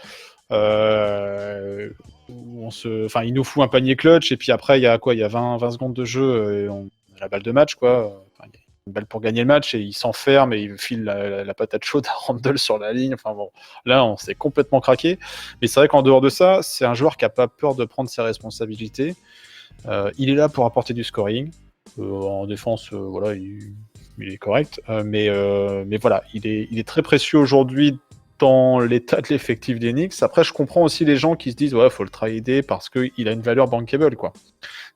où il nous fout un panier clutch et puis après il y a 20 secondes de jeu et on a la balle de match quoi. Il y a une balle pour gagner le match et il s'enferme et il file la patate chaude à Randle sur la ligne. Enfin bon, là on s'est complètement craqué. Mais c'est vrai qu'en dehors de ça, c'est un joueur qui a pas peur de prendre ses responsabilités. Il est là pour apporter du scoring. En défense, voilà, il est correct. Mais voilà, il est très précieux aujourd'hui dans l'état de l'effectif des Knicks. Après, je comprends aussi les gens qui se disent ouais, faut le trader parce qu'il a une valeur bankable, quoi.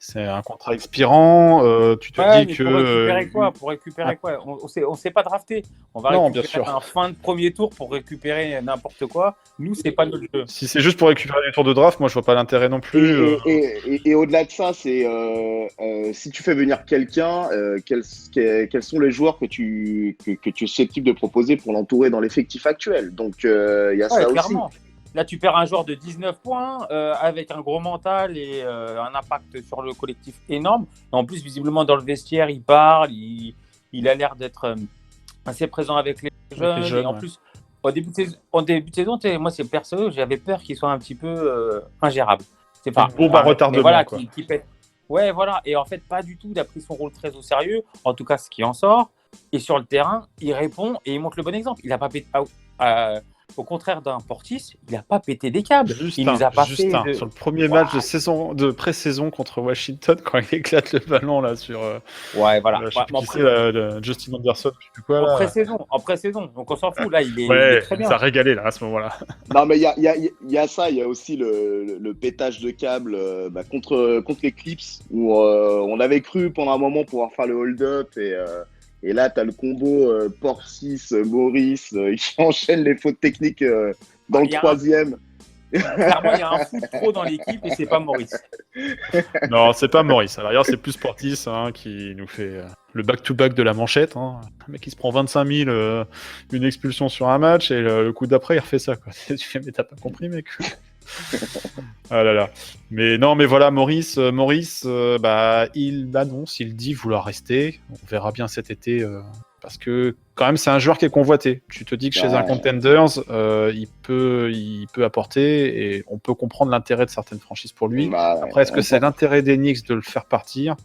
C'est un contrat expirant. Tu te dis que pour récupérer quoi on sait pas drafter. On va récupérer un fin de premier tour pour récupérer n'importe quoi. Nous, c'est pas notre jeu. Si c'est juste pour récupérer des tours de draft, moi je vois pas l'intérêt non plus. Et au-delà de ça, c'est si tu fais venir quelqu'un, quels sont les joueurs que tu es susceptible de proposer pour l'entourer dans l'effectif actuel. Donc il y a ça clairement. aussi. Là, tu perds un joueur de 19 points avec un gros mental et un impact sur le collectif énorme. En plus, visiblement, dans le vestiaire, il parle, il a l'air d'être assez présent avec les jeunes. Et en plus, au début de saison, moi, c'est perso, j'avais peur qu'il soit un petit peu ingérable. C'est pas un bon retardement. Voilà, quoi. Qui pète. Ouais, voilà. Et en fait, pas du tout. Il a pris son rôle très au sérieux. En tout cas, ce qui en sort. Et sur le terrain, il répond et il montre le bon exemple. Il n'a pas pété. Au contraire d'un Portis, il n'a pas pété des câbles. Nous a pas fait sur le premier match de pré-saison contre Washington, quand il éclate le ballon là sur. Ouais, voilà. Justin Anderson, je sais plus quoi. En pré-saison. Donc on s'en fout là. Il est très bien. Ça a régalé là à ce moment-là. Non mais il y a ça. Il y a aussi le pétage de câbles contre les Clips où on avait cru pendant un moment pouvoir faire le hold-up et là, tu as le combo Portis, Maurice, qui enchaîne les fautes techniques dans le troisième. Clairement, il y a un foot pro dans l'équipe et c'est pas Maurice. Non, c'est pas Maurice. Alors, c'est plus Portis qui nous fait le back-to-back de la manchette. Hein. Le mec, il se prend 25 000, une expulsion sur un match, et le coup d'après, il refait ça. Quoi. Tu fais, mais t'as pas compris, mec. Ah là là. Mais non, mais voilà, Maurice, il annonce, il dit vouloir rester. On verra bien cet été. Parce que quand même c'est un joueur qui est convoité. Tu te dis que chez un Contenders, il peut apporter et on peut comprendre l'intérêt de certaines franchises pour lui. Après, est-ce que c'est l'intérêt des Knicks de le faire partir?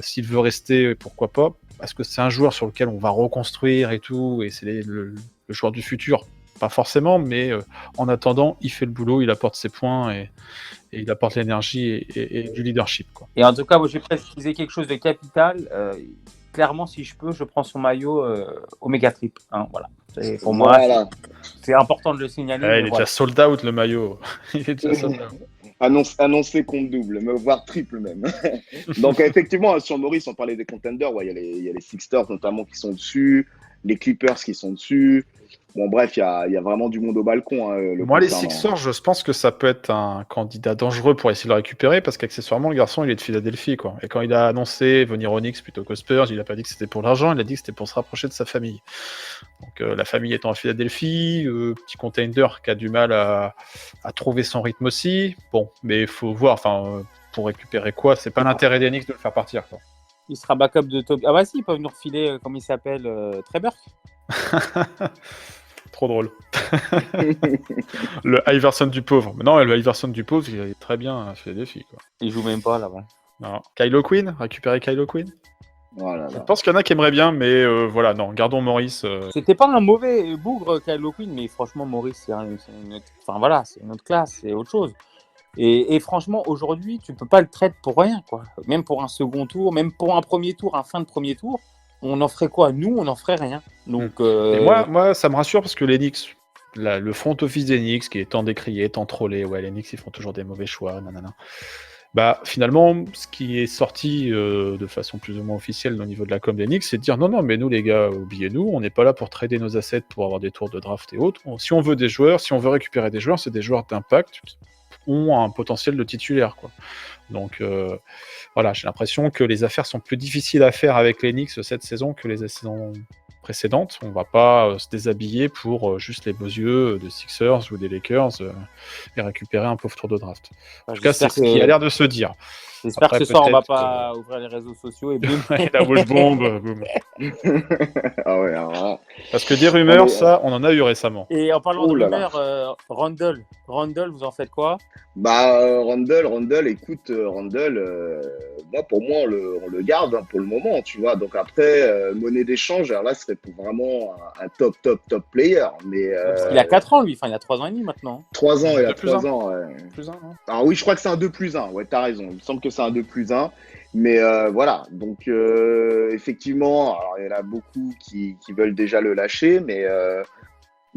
S'il veut rester, pourquoi pas? Est-ce que c'est un joueur sur lequel on va reconstruire et tout, et c'est le joueur du futur? Pas forcément, mais en attendant, il fait le boulot, il apporte ses points et il apporte l'énergie et du leadership, quoi. Et en tout cas, moi, je vais préciser quelque chose de capital. Clairement, si je peux, je prends son maillot Omega Trip. Hein, voilà. Pour moi, c'est important de le signaler. Il est déjà sold out, le maillot. Il est déjà sold out. Annoncé compte double, voire triple même. Donc effectivement, sur Maurice, on parlait des contenders. Il y a les Sixers notamment qui sont dessus, les Clippers qui sont dessus. Bon, bref, il y a vraiment du monde au balcon. Hein, moi, les Sixers, je pense que ça peut être un candidat dangereux pour essayer de le récupérer, parce qu'accessoirement, le garçon, il est de Philadelphie, quoi. Et quand il a annoncé venir aux Knicks plutôt qu'aux Spurs, il n'a pas dit que c'était pour l'argent, il a dit que c'était pour se rapprocher de sa famille. Donc, la famille étant à Philadelphie, petit contender qui a du mal à trouver son rythme aussi. Bon, mais il faut voir, pour récupérer quoi, c'est pas l'intérêt des Knicks de le faire partir, quoi. Il sera backup de Toby. Ah bah si, ils peuvent nous refiler, comment il s'appelle, Trey Burke. Trop drôle. Le Iverson du pauvre. Mais non, le Iverson du pauvre, il est très bien à Philadelphie, quoi. Il joue même pas là-bas. Non. Kylo Quinn, récupérer Kylo Quinn. Voilà. Je pense qu'il y en a qui aimeraient bien, mais voilà, non, gardons Maurice. C'était pas un mauvais bougre, Kylo Quinn, mais franchement, Maurice, c'est une autre classe, c'est autre chose. Et franchement, aujourd'hui, tu peux pas le traiter pour rien, quoi. Même pour un second tour, même pour un premier tour, un fin de premier tour, on en ferait quoi? Nous, on en ferait rien. Donc, Et moi, ça me rassure parce que les Knicks, le front office des Knicks, qui est tant décrié, tant trollé, ouais, les Knicks, ils font toujours des mauvais choix, nanana. Bah, finalement, ce qui est sorti de façon plus ou moins officielle au niveau de la com des Knicks, c'est de dire non, mais nous, les gars, oubliez-nous, on n'est pas là pour trader nos assets pour avoir des tours de draft et autres. Si on veut des joueurs, si on veut récupérer des joueurs, c'est des joueurs d'impact qui ont un potentiel de titulaire, quoi. Donc, voilà, j'ai l'impression que les affaires sont plus difficiles à faire avec les Knicks cette saison que les saisons précédentes. On va pas se déshabiller pour juste les beaux yeux des Sixers ou des Lakers et récupérer un pauvre tour de draft. En tout cas, c'est ce qui a l'air de se dire. J'espère que ce soir, on va pas ouvrir les réseaux sociaux et boum. La bouche bombe. Boum. Ah ouais, alors... Parce que des rumeurs, ça, on en a eu récemment. Et en parlant de rumeurs, Randle, vous en faites quoi? Randle, écoute, moi, pour moi, on le garde pour le moment, tu vois. Donc après, monnaie d'échange, alors là, ce serait pour vraiment un top player. Mais, parce qu'il a 4 ans, lui. Enfin, il a 3 ans et demi maintenant. 3 ans, il a 3 ans. Ouais. Plus un, non? Alors oui, je crois que c'est un 2+1. Ouais, t'as raison. Il me semble que c'est un 2+1. Mais voilà, donc effectivement, alors, il y en a beaucoup qui veulent déjà le lâcher, mais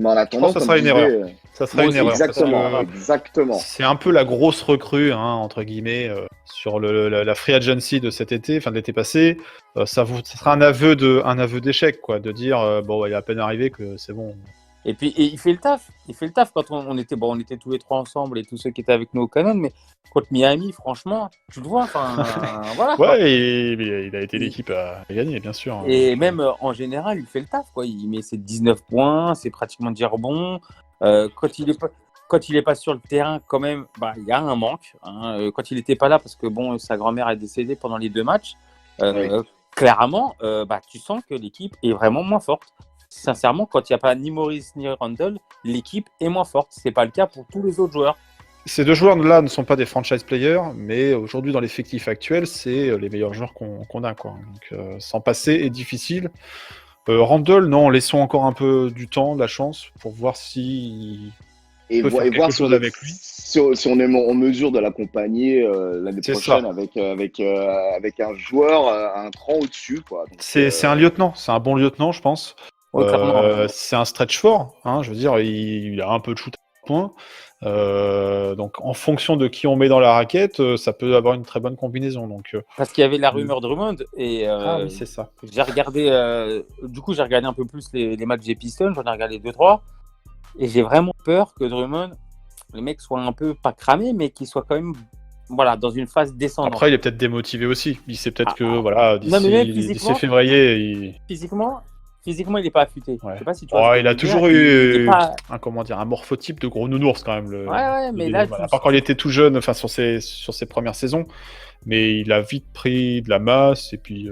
en attendant, ça sera une erreur. Ça sera une erreur. Exactement. C'est un peu la grosse recrue, hein, entre guillemets, sur la free agency de cet été, fin de l'été passé. Ça sera un aveu d'échec, quoi, de dire bon, il est à peine arrivé que c'est bon. Et puis il fait le taf. Il fait le taf quand on était tous les trois ensemble et tous ceux qui étaient avec nous au Canon, mais contre Miami, franchement, tu le vois, enfin voilà. Ouais, il a été l'équipe à gagner, bien sûr. Et même en général, il fait le taf, quoi. Il met ses 19 points, c'est pratiquement 10 rebonds. Quand il est pas sur le terrain, quand même, bah il y a un manque. Hein. Quand il était pas là, parce que bon, sa grand-mère est décédée pendant les 2 matchs. Oui. Clairement, bah tu sens que l'équipe est vraiment moins forte. Sincèrement, quand il n'y a pas ni Maurice ni Randle, l'équipe est moins forte. C'est pas le cas pour tous les autres joueurs. Ces 2 joueurs-là ne sont pas des franchise players, mais aujourd'hui, dans l'effectif actuel, c'est les meilleurs joueurs qu'on a, quoi. Donc, s'en passer est difficile. Randle, non, laissons encore un peu du temps, de la chance, pour voir si peut faire quelque chose avec lui. Si on est en mesure de l'accompagner l'année prochaine avec un joueur un cran au-dessus, quoi. Donc, c'est un lieutenant, c'est un bon lieutenant, je pense. C'est un stretch fort, hein, je veux dire, il a un peu de shoot à point. Donc en fonction de qui on met dans la raquette, ça peut avoir une très bonne combinaison. Donc, parce qu'il y avait la rumeur Drummond et oui, c'est ça. J'ai regardé un peu plus les matchs des Pistons, j'en ai regardé 2-3 et j'ai vraiment peur que Drummond, les mecs soient un peu pas cramés, mais qu'ils soient quand même voilà, dans une phase descendante. Après, il est peut-être démotivé aussi. Il sait peut-être que non, mais même d'ici physiquement, février, il... physiquement, il n'est pas affûté. Ouais. Je sais pas si tu vois ce que il a je veux dire. toujours Il eu est pas... un morphotype de gros nounours quand même. Ouais, mais là, à part quand il était tout jeune, enfin sur ses premières saisons, mais il a vite pris de la masse et puis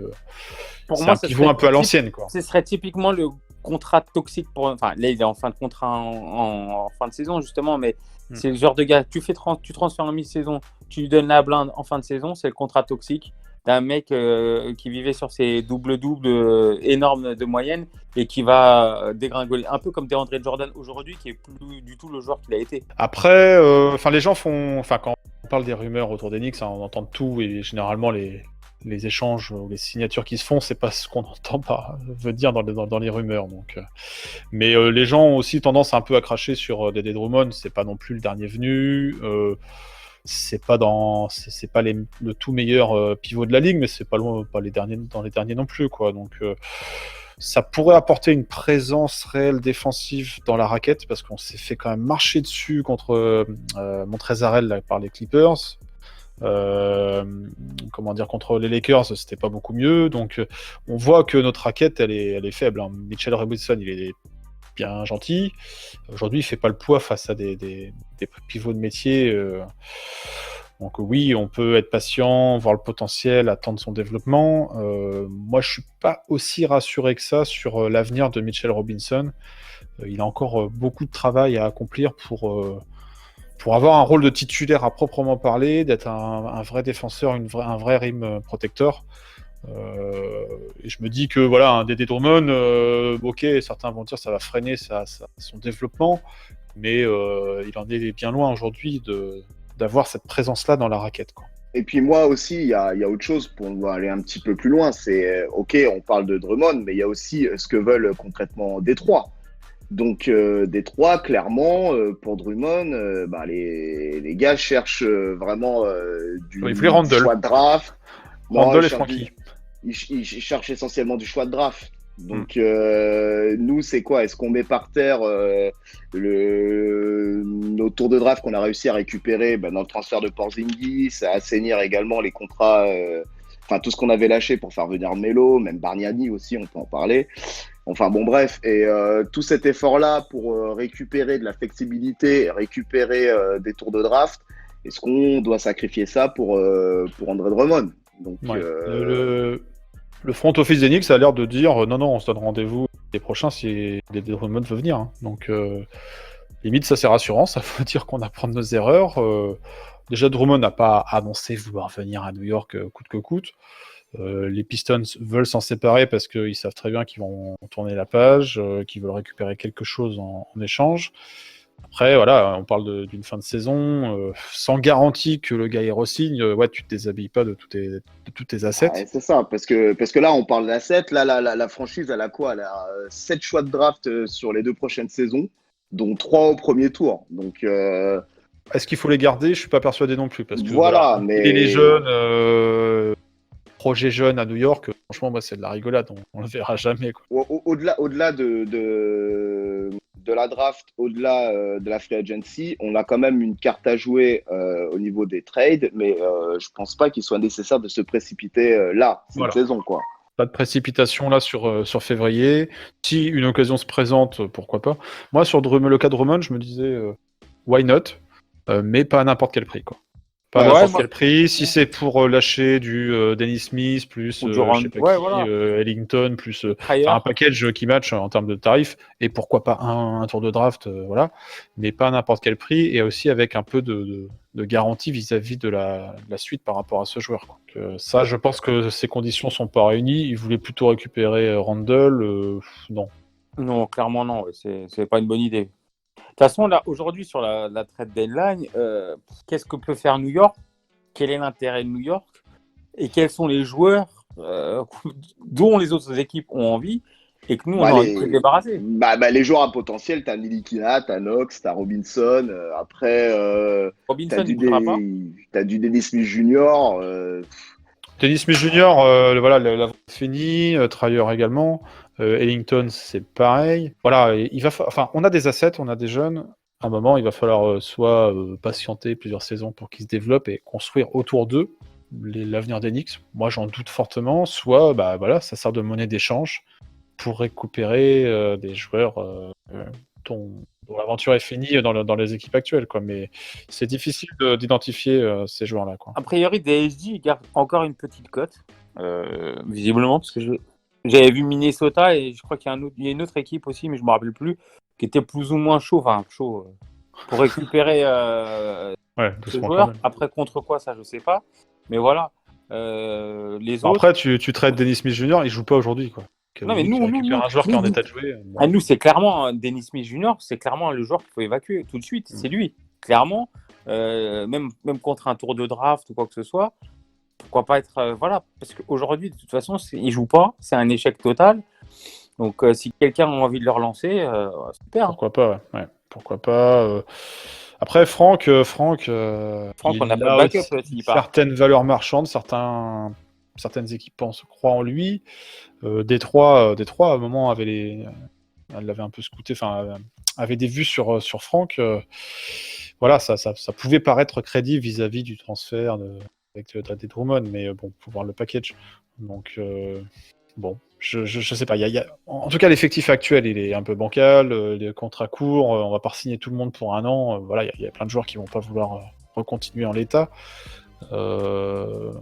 pour c'est moi, un pivot un peu à l'ancienne, quoi. Ce serait typiquement le contrat toxique pour. Enfin, là, il est en fin de contrat en fin de saison justement, mais c'est le genre de gars. Tu transfères en mi-saison, tu lui donnes la blinde en fin de saison, c'est le contrat toxique d'un mec qui vivait sur ses double-double énormes de moyenne et qui va dégringoler. Un peu comme DeAndre Jordan aujourd'hui, qui est plus du tout le joueur qu'il a été. Après, les gens font... Enfin, quand on parle des rumeurs autour des Knicks, on entend tout et généralement les échanges ou les signatures qui se font, c'est pas ce qu'on entend veut dire dans les rumeurs. Donc, mais les gens ont aussi tendance un peu à cracher sur Dédé Drummond. C'est pas non plus le dernier venu. C'est pas le tout meilleur pivot de la ligue, mais c'est pas loin, pas les derniers non plus, quoi. Donc ça pourrait apporter une présence réelle défensive dans la raquette parce qu'on s'est fait quand même marcher dessus contre Montrezl par les Clippers. Contre les Lakers, c'était pas beaucoup mieux. Donc on voit que notre raquette elle est faible. Hein. Mitchell Robinson, il est bien gentil. Aujourd'hui, il fait pas le poids face à des pivots de métier. Donc oui, on peut être patient, voir le potentiel, attendre son développement. Moi, je suis pas aussi rassuré que ça sur l'avenir de Mitchell Robinson. Il a encore beaucoup de travail à accomplir pour avoir un rôle de titulaire à proprement parler, d'être un vrai défenseur, un vrai rim protecteur. Et je me dis que voilà, un Dédé Drummond, ok, certains vont dire ça va freiner son développement, mais il en est bien loin aujourd'hui d'avoir cette présence-là dans la raquette, quoi. Et puis moi aussi, il y a autre chose pour aller un petit peu plus loin. C'est ok, on parle de Drummond, mais il y a aussi ce que veulent concrètement Détroit. Donc Détroit, clairement, pour Drummond, les gars cherchent vraiment du choix de draft. Randle et Frankie. Ils cherchent essentiellement du choix de draft. Donc nous, c'est quoi? Est-ce qu'on met par terre nos tours de draft qu'on a réussi à récupérer dans le transfert de Porzingis, à assainir également les contrats, tout ce qu'on avait lâché pour faire venir Melo, même Bargnani aussi, on peut en parler. Enfin bon, bref, et tout cet effort-là pour récupérer de la flexibilité, récupérer des tours de draft, est-ce qu'on doit sacrifier ça pour André Drummond? Donc, le front office des Knicks a l'air de dire non, on se donne rendez-vous les prochains si Dédé Drummond veut venir. Hein. Donc, limite, ça c'est rassurant, ça veut dire qu'on apprend de nos erreurs. Déjà, Drummond n'a pas annoncé vouloir venir à New York coûte que coûte. Les Pistons veulent s'en séparer parce qu'ils savent très bien qu'ils vont tourner la page, qu'ils veulent récupérer quelque chose en échange. Après, voilà, on parle d'une fin de saison sans garantie que le gars y re-signe. Tu te déshabilles pas de tous tes assets. Ouais, c'est ça, parce que là, on parle d'assets. Là, la franchise, elle a quoi? Elle a 7 choix de draft sur les 2 prochaines saisons, dont 3 au premier tour. Donc, est-ce qu'il faut les garder? Je suis pas persuadé non plus, parce que voilà, mais les jeunes. Projet jeune à New York, franchement, moi, c'est de la rigolade, on le verra jamais, quoi. Au-delà de la draft, au-delà de la free agency, on a quand même une carte à jouer au niveau des trades, mais je pense pas qu'il soit nécessaire de se précipiter cette saison, quoi. Pas de précipitation là sur février. Si une occasion se présente, pourquoi pas. Moi, sur le cas de Drummond, je me disais why not, mais pas à n'importe quel prix, quoi. Pas à n'importe quel prix. Si c'est pour lâcher du Dennis Smith plus Ellington plus un package qui match en termes de tarifs, et pourquoi pas un tour de draft, voilà, mais pas à n'importe quel prix, et aussi avec un peu de garantie vis-à-vis de la suite par rapport à ce joueur, quoi. Donc, ça, je pense que ces conditions sont pas réunies. Il voulait plutôt récupérer Randle, non. Non, clairement non, c'est pas une bonne idée. De toute façon, là, aujourd'hui, sur la trade deadline, qu'est-ce que peut faire New York? Quel est l'intérêt de New York? Et quels sont les joueurs dont les autres équipes ont envie et que nous, on a envie de se débarrasser? Les joueurs à potentiel, t'as Nilikina, t'as Knox, t'as Robinson. Après, Robinson, il bougera pas. T'as du Dennis Smith Jr. Dennis Smith Jr., voilà, la fini, Trailleur également. Ellington, c'est pareil. Voilà, on a des assets, on a des jeunes. à un moment, il va falloir soit patienter plusieurs saisons pour qu'ils se développent et construire autour d'eux l'avenir d'Enix. Moi, j'en doute fortement. Soit, bah voilà, ça sert de monnaie d'échange pour récupérer des joueurs dont l'aventure est finie dans les équipes actuelles, quoi. Mais c'est difficile d'identifier ces joueurs-là, quoi. A priori, DSG garde encore une petite cote, visiblement, parce que j'avais vu Minnesota et je crois qu'il y a une autre équipe aussi, mais je ne me rappelle plus, qui était plus ou moins chaud pour récupérer Ouais, ce doucement quand joueur. même. Après, contre quoi, ça, je ne sais pas. Mais voilà. Les Bon, autres. après, tu traites Dennis Smith Jr., il joue pas aujourd'hui, quoi. Non, mais Tu récupères un joueur qui est en état de jouer. Bon. Nous, c'est clairement Dennis Smith Jr., c'est clairement le joueur qu'il faut évacuer tout de suite. C'est lui, clairement. Même contre un tour de draft ou quoi que ce soit. Pourquoi pas être. Voilà. Parce qu'aujourd'hui, de toute façon, il joue pas. C'est un échec total. Donc, si quelqu'un a envie de le relancer, super. Pourquoi pas, ouais. Pourquoi pas. Après, Franck, on n'a pas de backup s'il part. certaines valeurs marchandes, certaines équipes croient en lui. Détroit, à un moment, elle l'avait un peu scouté, enfin, avait des vues sur Franck. Voilà, ça pouvait paraître crédible vis-à-vis du transfert avec Dre Drummond, mais bon, faut voir le package. Donc, bon, je sais pas. En tout cas, l'effectif actuel, il est un peu bancal. Les contrats courts, on va pas signer tout le monde pour un an. Voilà, il y a plein de joueurs qui vont pas vouloir recontinuer en l'état. Il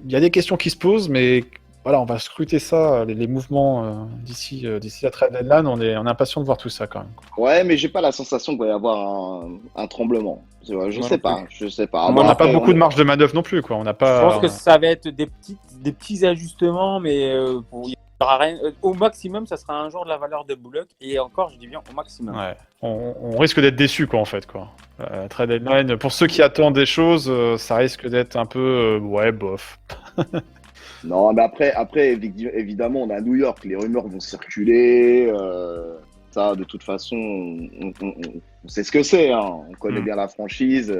y a des questions qui se posent, mais voilà, on va scruter ça, les mouvements d'ici la trade deadline. On est impatient de voir tout ça quand même. Ouais, mais j'ai pas la sensation qu'il va y avoir un tremblement. Je sais pas. On n'a pas beaucoup de marge de manœuvre non plus, quoi. On n'a pas. Je pense que ça va être des petits ajustements, mais il y aura rien. Au maximum, ça sera un jour de la valeur de Bullock, et encore, je dis bien au maximum. Ouais. On risque d'être déçus, quoi, en fait, quoi. Trade deadline, pour ceux qui attendent des choses, ça risque d'être un peu ouais, bof. Non, mais après, évidemment, on est à New York, les rumeurs vont circuler. Ça, de toute façon, on sait ce que c'est. Hein. On connaît bien la franchise,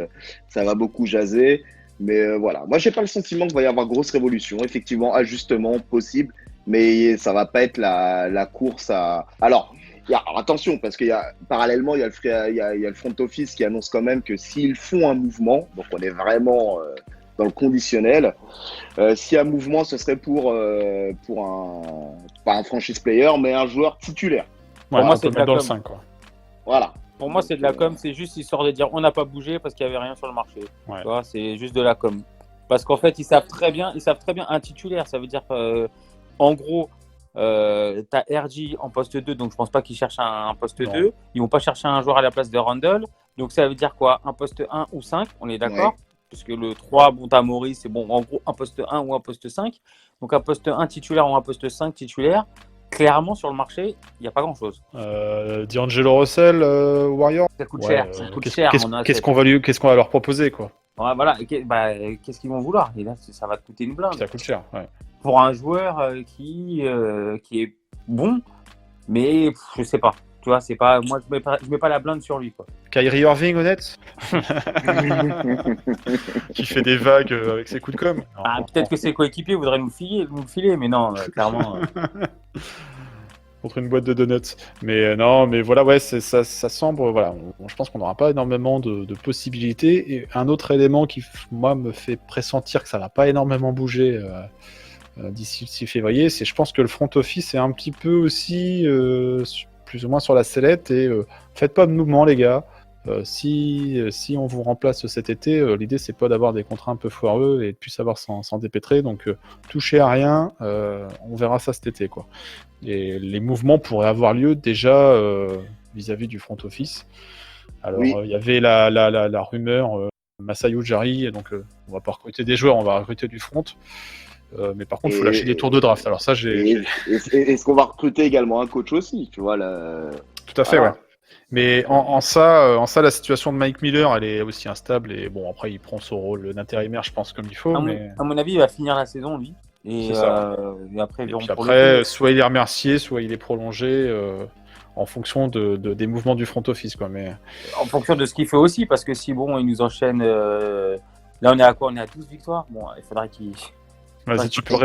ça va beaucoup jaser. Mais voilà, moi, j'ai pas le sentiment qu'il va y avoir grosse révolution. Effectivement, ajustement possible, mais ça va pas être la course à. Alors, attention, parce parallèlement, il y a le front office qui annonce quand même que s'ils font un mouvement, donc on est vraiment dans le conditionnel. Si un mouvement, ce serait pour pas un franchise player, mais un joueur titulaire. Ouais, moi, on peut c'est mettre dans le com. 5, quoi. Voilà. Pour moi, c'est de la com, c'est juste histoire de dire on n'a pas bougé parce qu'il n'y avait rien sur le marché. Ouais. Tu vois, c'est juste de la com. Parce qu'en fait, ils savent très bien un titulaire. Ça veut dire en gros, tu as RG en poste 2, donc je pense pas qu'ils cherchent un poste 2. Ils vont pas chercher un joueur à la place de Randle. Donc ça veut dire quoi? Un poste 1 ou 5, on est d'accord? Ouais. Parce que le 3, bon, t'as Maurice, c'est bon, en gros, un poste 1 ou un poste 5. Donc un poste 1 titulaire ou un poste 5 titulaire. Clairement, sur le marché, il n'y a pas grand-chose. D'Angelo Russell, Warrior. Ça coûte cher. Ça coûte cher. Qu'est-ce qu'on va leur proposer, quoi? Ouais, voilà. Qu'est-ce qu'ils vont vouloir? Et là, ça va te coûter une blinde. Ça coûte cher, ouais. Pour un joueur qui est bon, mais je sais pas. Tu vois, c'est pas. Moi, je mets pas la blinde sur lui, quoi. Kyrie Irving, honnête. Qui fait des vagues avec ses coups de com'. Peut-être que ses coéquipiers voudraient nous le filer, mais non, clairement. Contre une boîte de donuts. Mais non, mais voilà, ouais, ça semble. Voilà, je pense qu'on n'aura pas énormément de possibilités. Et un autre élément qui, moi, me fait pressentir que ça va pas énormément bouger d'ici le 6 février, c'est je pense que le front office est un petit peu aussi plus ou moins sur la sellette. Et faites pas de mouvement, les gars. Si on vous remplace cet été, l'idée c'est pas d'avoir des contrats un peu foireux et de plus savoir s'en dépêtrer, donc touchez à rien, on verra ça cet été, quoi. Et les mouvements pourraient avoir lieu déjà vis-à-vis du front office. Alors il y avait la rumeur Masai Ujiri, donc on va pas recruter des joueurs, on va recruter du front. Mais par contre, il faut lâcher des tours de draft. Alors ça, Est-ce qu'on va recruter également un coach aussi, tu vois Tout à fait, ouais. Mais en ça, la situation de Mike Miller, elle est aussi instable. Et bon, après, il prend son rôle d'intérimaire, je pense, comme il faut. À mon avis, il va finir la saison, lui. Et après, soit il est remercié, soit il est prolongé en fonction des mouvements du front office, quoi. Mais en fonction de ce qu'il fait aussi, parce que si bon, il nous enchaîne. Là, on est à quoi? On est à 12 victoires. Bon, il faudrait qu'il. Vas-y, tu peux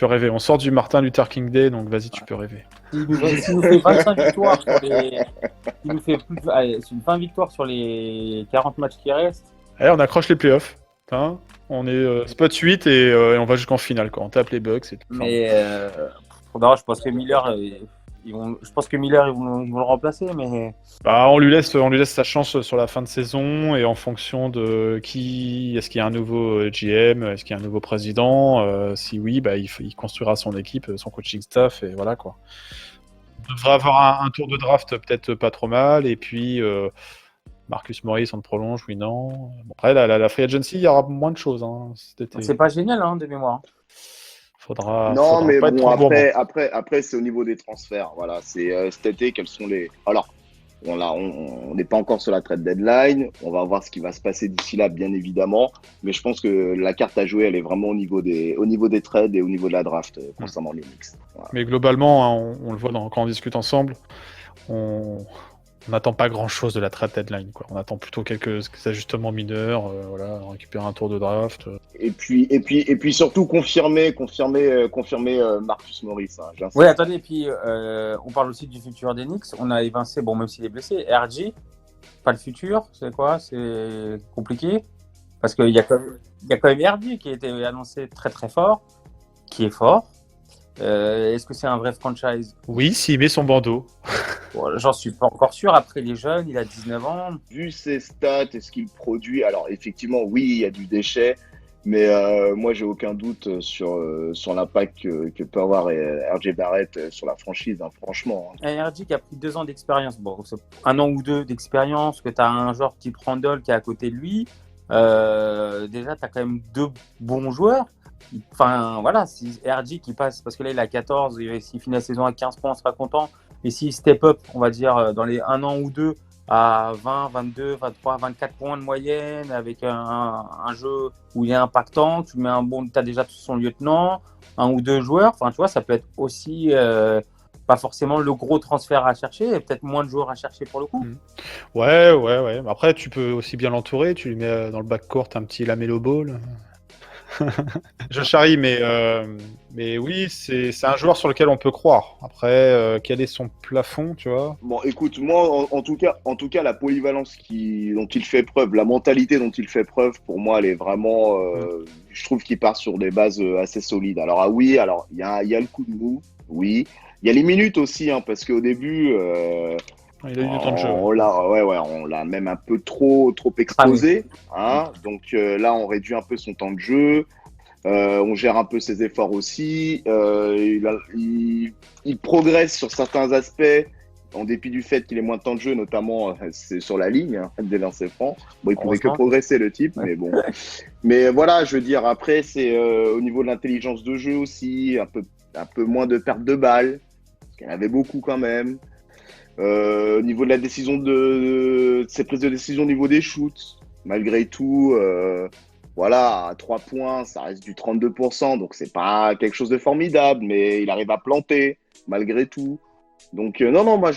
rêver. On sort du Martin Luther King Day, donc vas-y, tu peux rêver. S'il nous fait 25 victoires s'il nous fait 20 victoires sur les 40 matchs qui restent. Allez, on accroche les playoffs. Hein, on est spot 8 et on va jusqu'en finale, quoi. On tape les Bucks et tout. Mais je pense que Miller, ils vont le remplacer, mais Bah, on lui laisse sa chance sur la fin de saison et en fonction de est-ce qu'il y a un nouveau GM, est-ce qu'il y a un nouveau président, si oui, bah il construira son équipe, son coaching staff et voilà quoi. On devrait avoir un tour de draft peut-être pas trop mal et puis Marcus Morris on le prolonge, oui non. Bon, après la free agency, il y aura moins de choses cet été. c'est pas génial de mémoire. Faudra mais pas être bon, trop gourmand. après c'est au niveau des transferts. Voilà, c'est cet été, quels sont les. Alors, on n'est pas encore sur la trade deadline. On va voir ce qui va se passer d'ici là, bien évidemment. Mais je pense que la carte à jouer, elle est vraiment au niveau des trades et au niveau de la draft concernant les Knicks. Voilà. Mais globalement, hein, on le voit quand on discute ensemble, on n'attend pas grand-chose de la trade deadline, quoi. On attend plutôt quelques ajustements mineurs, voilà, récupérer un tour de draft. Et puis surtout confirmer Marcus Morris. Hein, j'insiste. Oui, attendez, et puis on parle aussi du futur des Knicks. On a évincé, bon, même s'il est blessé, RJ, pas le futur, c'est quoi? C'est compliqué. Parce qu'il y a quand même RJ qui a été annoncé très très fort, qui est fort. Est-ce que c'est un vrai franchise? Oui, s'il met son bandeau. Bon, j'en suis pas encore sûr. Après, il est jeune, il a 19 ans. Vu ses stats et ce qu'il produit, alors effectivement, oui, il y a du déchet, mais moi, j'ai aucun doute sur l'impact que peut avoir RJ Barrett sur la franchise, hein, franchement. Un RJ qui a pris 2 ans d'expérience, bon, c'est 1 an ou 2 d'expérience, que tu as un joueur type Randle qui est à côté de lui. Déjà, tu as quand même 2 bons joueurs. Enfin, voilà, si RJ qui passe, parce que là, il a 14, et s'il finit la saison à 15 points, on sera content. Et s'il step up, on va dire, dans les 1 an ou 2, à 20, 22, 23, 24 points de moyenne, avec un jeu où il est impactant, tu mets tu as déjà son lieutenant, 1 ou 2 joueurs, enfin, tu vois, ça peut être aussi pas forcément le gros transfert à chercher, et peut-être moins de joueurs à chercher pour le coup. Ouais. Après, tu peux aussi bien l'entourer, tu lui mets dans le backcourt un petit Lamelo Ball. Je charrie, mais oui, c'est un joueur sur lequel on peut croire. Après, quel est son plafond, tu vois? Bon, écoute, moi, en tout cas, la polyvalence dont il fait preuve, la mentalité dont il fait preuve, pour moi, elle est vraiment. Je trouve qu'il part sur des bases assez solides. Alors, il y a le coup de mou, oui. Il y a les minutes aussi, hein, parce qu'au début. Il a eu du temps de jeu. On l'a même un peu trop exposé. Hein, donc là, on réduit un peu son temps de jeu. On gère un peu ses efforts aussi. Il progresse sur certains aspects, en dépit du fait qu'il ait moins de temps de jeu, notamment c'est sur la ligne, hein, des lancers francs. Bon, il pouvait que progresser, le type, mais bon. Mais voilà, je veux dire, après, c'est au niveau de l'intelligence de jeu aussi, un peu moins de perte de balles, parce qu'il y en avait beaucoup quand même. Au niveau de la décision de ses prises de décision au niveau des shoots, malgré tout, voilà, à 3 points, ça reste du 32%, donc c'est pas quelque chose de formidable, mais il arrive à planter, malgré tout. Donc non, moi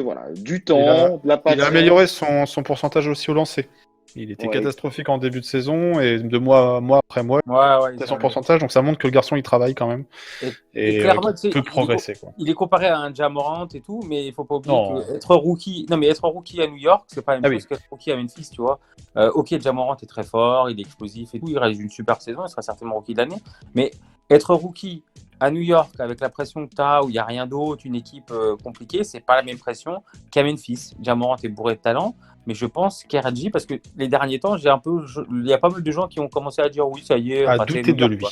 voilà, du temps, de la patience. Il a amélioré son pourcentage aussi au lancer. Il était catastrophique en début de saison et de mois après mois, c'est son pourcentage, donc ça montre que le garçon il travaille quand même et clairement, qu'il peut progresser. Il est comparé à un Ja Morant et tout, mais il faut pas oublier qu'être rookie à New York, c'est pas la même chose qu'être rookie à Memphis, tu vois. Ok, Ja Morant est très fort, il est explosif et tout, il réalise une super saison, il sera certainement rookie de l'année, mais être rookie à New York avec la pression que tu as, où il n'y a rien d'autre, une équipe compliquée, c'est pas la même pression qu'à Memphis. Ja Morant est bourré de talent, mais je pense qu'RJ, parce que les derniers temps, il y a pas mal de gens qui ont commencé à dire oui, ça y est. À douter de lui.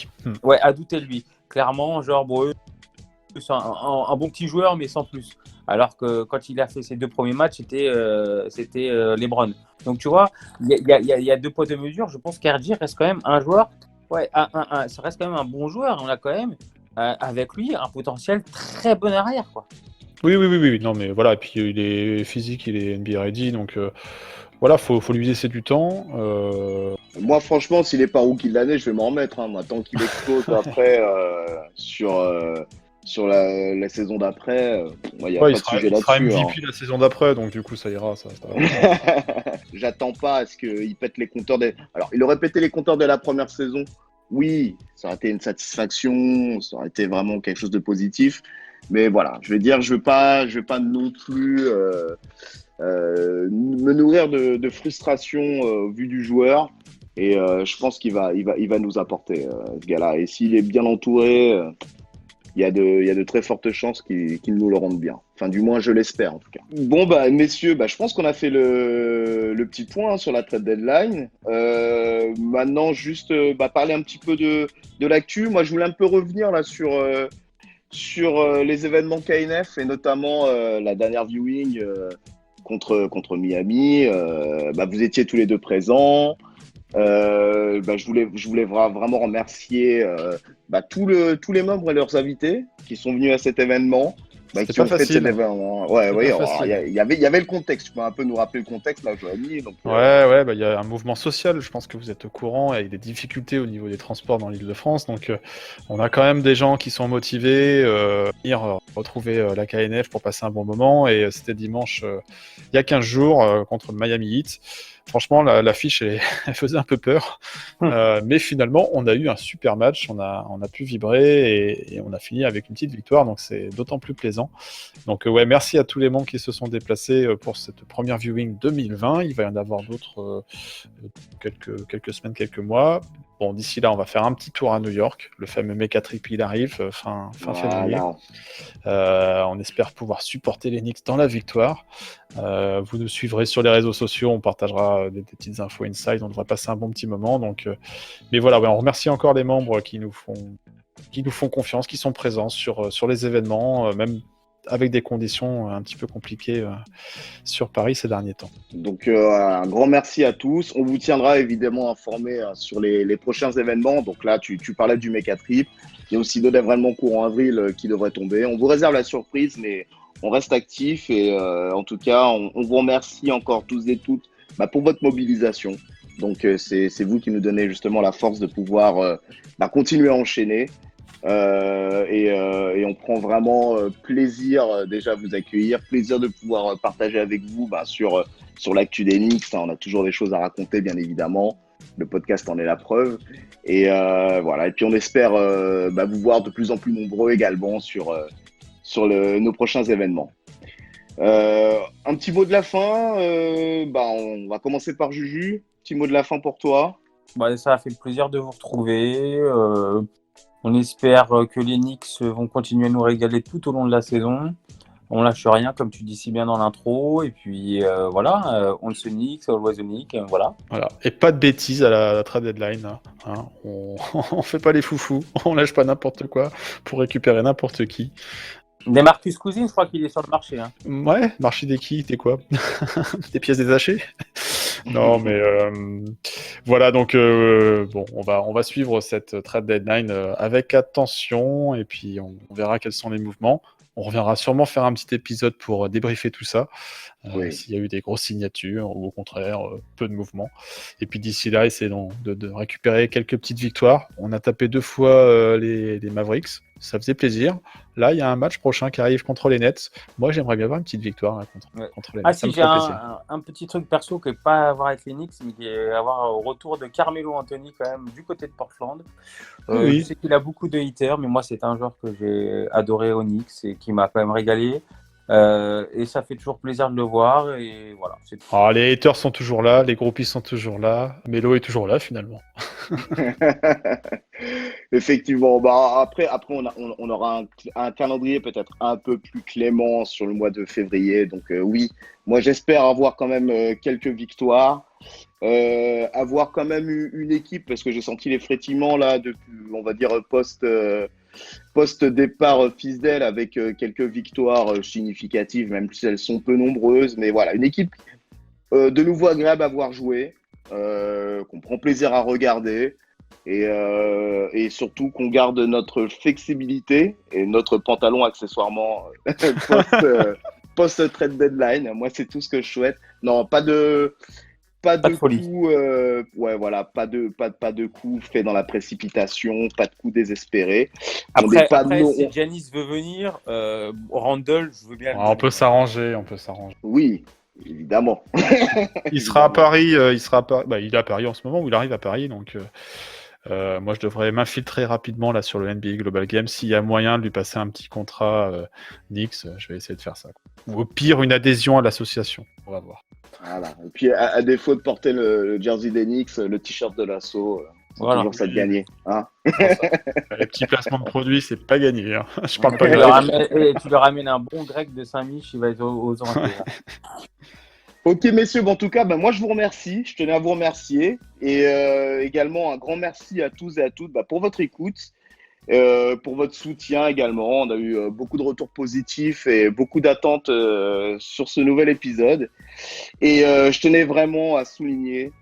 Ouais, à douter de lui. Clairement, genre, bon, c'est un bon petit joueur, mais sans plus. Alors que quand il a fait ses 2 premiers matchs, c'était LeBron. Donc, tu vois, il y a 2 poids, 2 mesures. Je pense qu'RJ reste quand même un joueur. Ouais, ça reste quand même un bon joueur. On a quand même, avec lui, un potentiel très bon arrière, quoi. Oui. Non, mais voilà, et puis il est physique, il est NBA ready, donc voilà, faut lui laisser du temps. Moi, franchement, s'il n'est pas rookie de l'année, je vais m'en remettre. Hein, moi, tant qu'il explose après sur la saison d'après, il n'y a pas de sujet là-dessus. Il sera MVP la saison d'après, donc du coup, ça ira. Ça J'attends pas à ce qu'il pète les compteurs. Alors, il aurait pété les compteurs de la première saison. oui, ça aurait été une satisfaction, ça aurait été vraiment quelque chose de positif. Mais voilà, je vais pas non plus me nourrir de frustration au vu du joueur. Et je pense il va nous apporter ce gars-là. Et s'il est bien entouré, il y a de très fortes chances qu'il nous le rende bien. Enfin, du moins, je l'espère en tout cas. Bon, bah, messieurs, bah, je pense qu'on a fait le petit point hein, sur la trade deadline. Maintenant, juste bah, parler un petit peu de l'actu. Moi, je voulais un peu revenir là sur les événements KNF et notamment la dernière viewing contre Miami. Bah, vous étiez tous les deux présents. Bah, je voulais vraiment remercier bah, tous les membres et leurs invités qui sont venus à cet événement, bah, C'était qui ont pas fait cet facile. événement. Ouais, C'était oui, pas alors, facile. il y avait le contexte. Tu peux un peu nous rappeler le contexte, là, Joanie. Donc, Ouais, bah, il y a un mouvement social, je pense que vous êtes au courant, avec des difficultés au niveau des transports dans l'Île-de-France. Donc, on a quand même des gens qui sont motivés à venir retrouver la KNF pour passer un bon moment. Et c'était dimanche, il y a 15 jours, contre le Miami Heat. Franchement, l'affiche, elle faisait un peu peur. Mais finalement, on a eu un super match, on a pu vibrer et on a fini avec une petite victoire. Donc, c'est d'autant plus plaisant. Donc ouais, merci à tous les membres qui se sont déplacés pour cette première viewing 2020. Il va y en avoir d'autres quelques semaines, quelques mois. Bon, d'ici là, on va faire un petit tour à New York. Le fameux Mecha Trip, il arrive fin février. On espère pouvoir supporter les Knicks dans la victoire. Vous nous suivrez sur les réseaux sociaux, on partagera des petites infos inside. On devrait passer un bon petit moment. Donc, mais voilà, ouais, on remercie encore les membres qui nous font confiance, qui sont présents sur les événements, même avec des conditions un petit peu compliquées sur Paris ces derniers temps. Donc, un grand merci à tous. On vous tiendra évidemment informé sur les prochains événements. Donc là, tu parlais du Mecha Trip. Il y a aussi d'autres événements courant avril qui devraient tomber. On vous réserve la surprise, mais on reste actif. Et en tout cas, on vous remercie encore tous et toutes bah, pour votre mobilisation. Donc, c'est vous qui nous donnez justement la force de pouvoir bah, continuer à enchaîner. Et on prend vraiment plaisir déjà à vous accueillir, plaisir de pouvoir partager avec vous bah, sur l'actu des Knicks. Hein, on a toujours des choses à raconter, bien évidemment. Le podcast en est la preuve. Et voilà. Et puis on espère bah, vous voir de plus en plus nombreux également sur nos prochains événements. Un petit mot de la fin. Bah, on va commencer par Juju. Petit mot de la fin pour toi. Bah, ça a fait le plaisir de vous retrouver. On espère que les Knicks vont continuer à nous régaler tout au long de la saison. On lâche rien, comme tu dis si bien dans l'intro. Et puis voilà, on se Knicks, always the Knicks, voilà. Voilà. Et pas de bêtises à la trade deadline. Hein. On fait pas les foufous, on lâche pas n'importe quoi pour récupérer n'importe qui. Des Marcus Cousins, je crois qu'il est sur le marché. Hein. Ouais, marché des qui, t'es quoi? Des pièces détachées? Non, mais voilà, donc bon, on va suivre cette trade deadline avec attention et puis on verra quels sont les mouvements. On reviendra sûrement faire un petit épisode pour débriefer tout ça, Oui. s'il y a eu des grosses signatures ou au contraire peu de mouvements. Et puis d'ici là, essayons de récupérer quelques petites victoires. On a tapé 2 fois les Mavericks, ça faisait plaisir. Là, il y a un match prochain qui arrive contre les Nets. Moi, j'aimerais bien avoir une petite victoire là, contre les Nets. Ah Ça me si, j'ai ferait plaisir. un petit truc perso qui n'est pas à voir avec les Knicks, mais qui est à voir au retour de Carmelo Anthony quand même du côté de Portland. Oui. Je sais qu'il a beaucoup de haters, mais moi c'est un joueur que j'ai adoré au Knicks et qui m'a quand même régalé. Et ça fait toujours plaisir de le voir et voilà. C'est tout. Alors, les haters sont toujours là, les groupies sont toujours là, Melo est toujours là finalement. Effectivement. Bah, après on aura un calendrier peut-être un peu plus clément sur le mois de février. Donc oui, moi j'espère avoir quand même quelques victoires. Avoir quand même une équipe, parce que j'ai senti les frétillements là, depuis, on va dire, post-départ Fisdale avec quelques victoires significatives, même si elles sont peu nombreuses. Mais voilà, une équipe de nouveau agréable à voir jouer, qu'on prend plaisir à regarder et surtout qu'on garde notre flexibilité et notre pantalon accessoirement post-trade deadline. Moi, c'est tout ce que je souhaite. Non, pas de folie. coups, ouais, voilà, pas de coups faits dans la précipitation, pas de coups désespérés. Après, si Giannis veut venir, Randle, je veux bien. On peut s'arranger. Oui, évidemment. Il sera à Paris, Bah, il est à Paris en ce moment, ou il arrive à Paris, donc Moi, je devrais m'infiltrer rapidement là sur le NBA Global Game. S'il y a moyen de lui passer un petit contrat Knicks, je vais essayer de faire ça. Ou au pire, une adhésion à l'association. On va voir. Voilà. Et puis, à défaut de porter le jersey des Knicks, le t-shirt de l'assaut, c'est Voilà. toujours ça de gagner. Hein. Les petits placements de produits, c'est pas gagné. Hein. Je parle Tu pas leur ramènes un bon grec de Saint-Mich, il va être aux Antilles. Ok, messieurs, bon, en tout cas, moi, je vous remercie. Je tenais à vous remercier. Et également, un grand merci à tous et à toutes pour votre écoute, pour votre soutien également. On a eu beaucoup de retours positifs et beaucoup d'attentes sur ce nouvel épisode. Et je tenais vraiment à souligner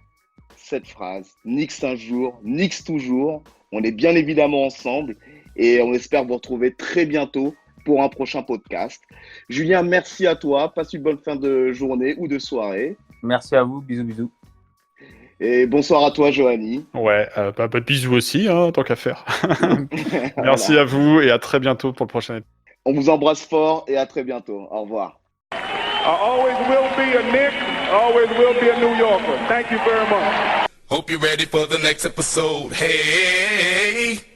cette phrase. Knicks un jour, Knicks toujours. On est bien évidemment ensemble et on espère vous retrouver très bientôt pour un prochain podcast. Julien, merci à toi. Passe une bonne fin de journée ou de soirée. Merci à vous, bisous. Et bonsoir à toi, Johanny. Ouais, pas de bisous aussi, hein, tant qu'à faire. Merci Voilà. à vous et à très bientôt pour le prochain épisode. On vous embrasse fort et à très bientôt. Au revoir. I always will be a Knick, always will be a New Yorker. Thank you very much. Hope you're ready for the next episode. Hey.